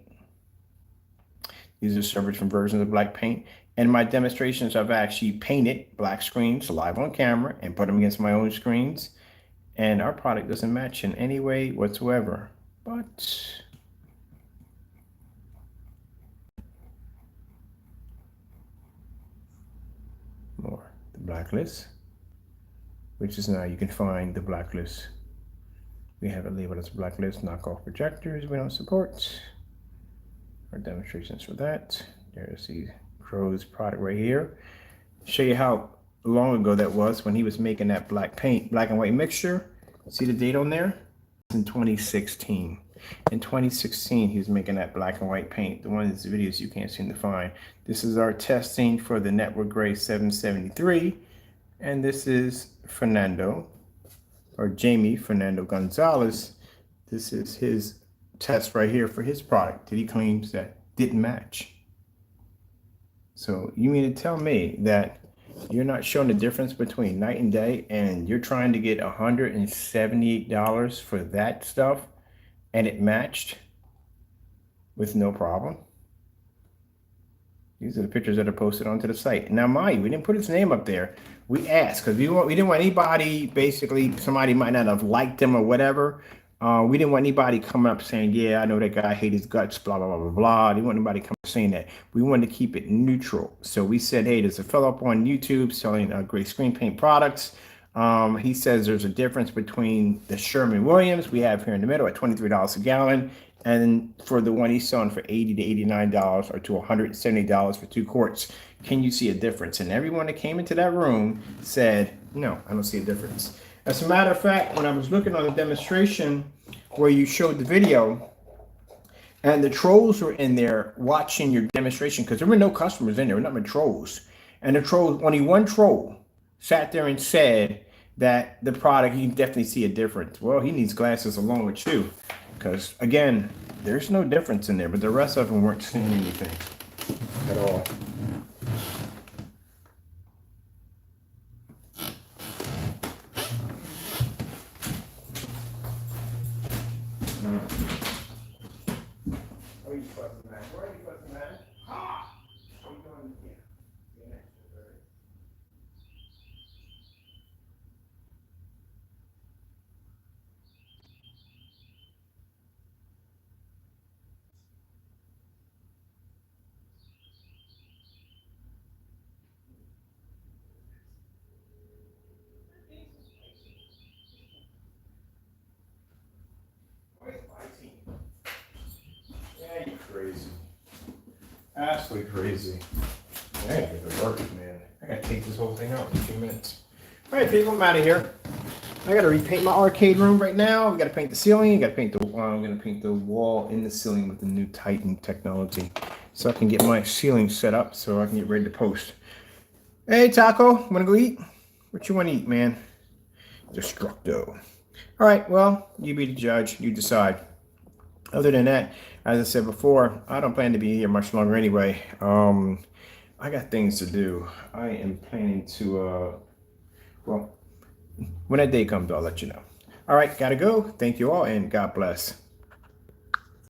These are several different versions of black paint. In my demonstrations, I've actually painted black screens live on camera and put them against my own screens. And our product doesn't match in any way whatsoever. But more, the blacklist, which is now you can find the blacklist. We have it labeled as a blacklist, knockoff projectors we don't support. Our demonstrations for that. There's the Crows product right here. Show you how long ago that was when he was making that black paint, black and white mixture. See the date on there? In 2016. In 2016, he was making that black and white paint. The one of these videos you can't seem to find. This is our testing for the network grade 773. And this is Fernando, or Jamie Fernando Gonzalez. This is his test right here for his product that he claims that didn't match. So you mean to tell me that you're not showing the difference between night and day, and you're trying to get $178 for that stuff, and it matched with no problem? These are the pictures that are posted onto the site. Now, mind you, we didn't put his name up there. We asked because we didn't want anybody, basically, somebody might not have liked him or whatever. We didn't want anybody coming up saying, yeah, I know that guy hate his guts, blah, blah, blah, blah, blah. Didn't want anybody coming up saying that. We wanted to keep it neutral. So we said, hey, there's a fellow up on YouTube selling gray screen paint products. He says there's a difference between the Sherman-Williams we have here in the middle at $23 a gallon, and for the one he's selling for $80 to $89 or to $170 for 2 quarts. Can you see a difference? And everyone that came into that room said, no, I don't see a difference. As a matter of fact, when I was looking on the demonstration where you showed the video, and the trolls were in there watching your demonstration, because there were no customers in there, there were nothing but trolls. And the trolls, only one troll sat there and said that the product, you can definitely see a difference. Well, he needs glasses along with you, because again, there's no difference in there, but the rest of them weren't seeing anything at all. Absolutely crazy. I gotta get to work, man. I gotta take this whole thing out in 2 minutes. All right, people, I'm out of here. I gotta repaint my arcade room right now. We gotta paint the ceiling. You gotta paint the. I'm gonna paint the wall in the ceiling with the new Titan technology, so I can get my ceiling set up so I can get ready to post. Hey, Taco, wanna go eat? What you wanna eat, man? Destructo. All right, well, you be the judge. You decide. Other than that, as I said before, I don't plan to be here much longer anyway. I got things to do. I am planning to, well, when that day comes, I'll let you know. All right, gotta go. Thank you all, and God bless.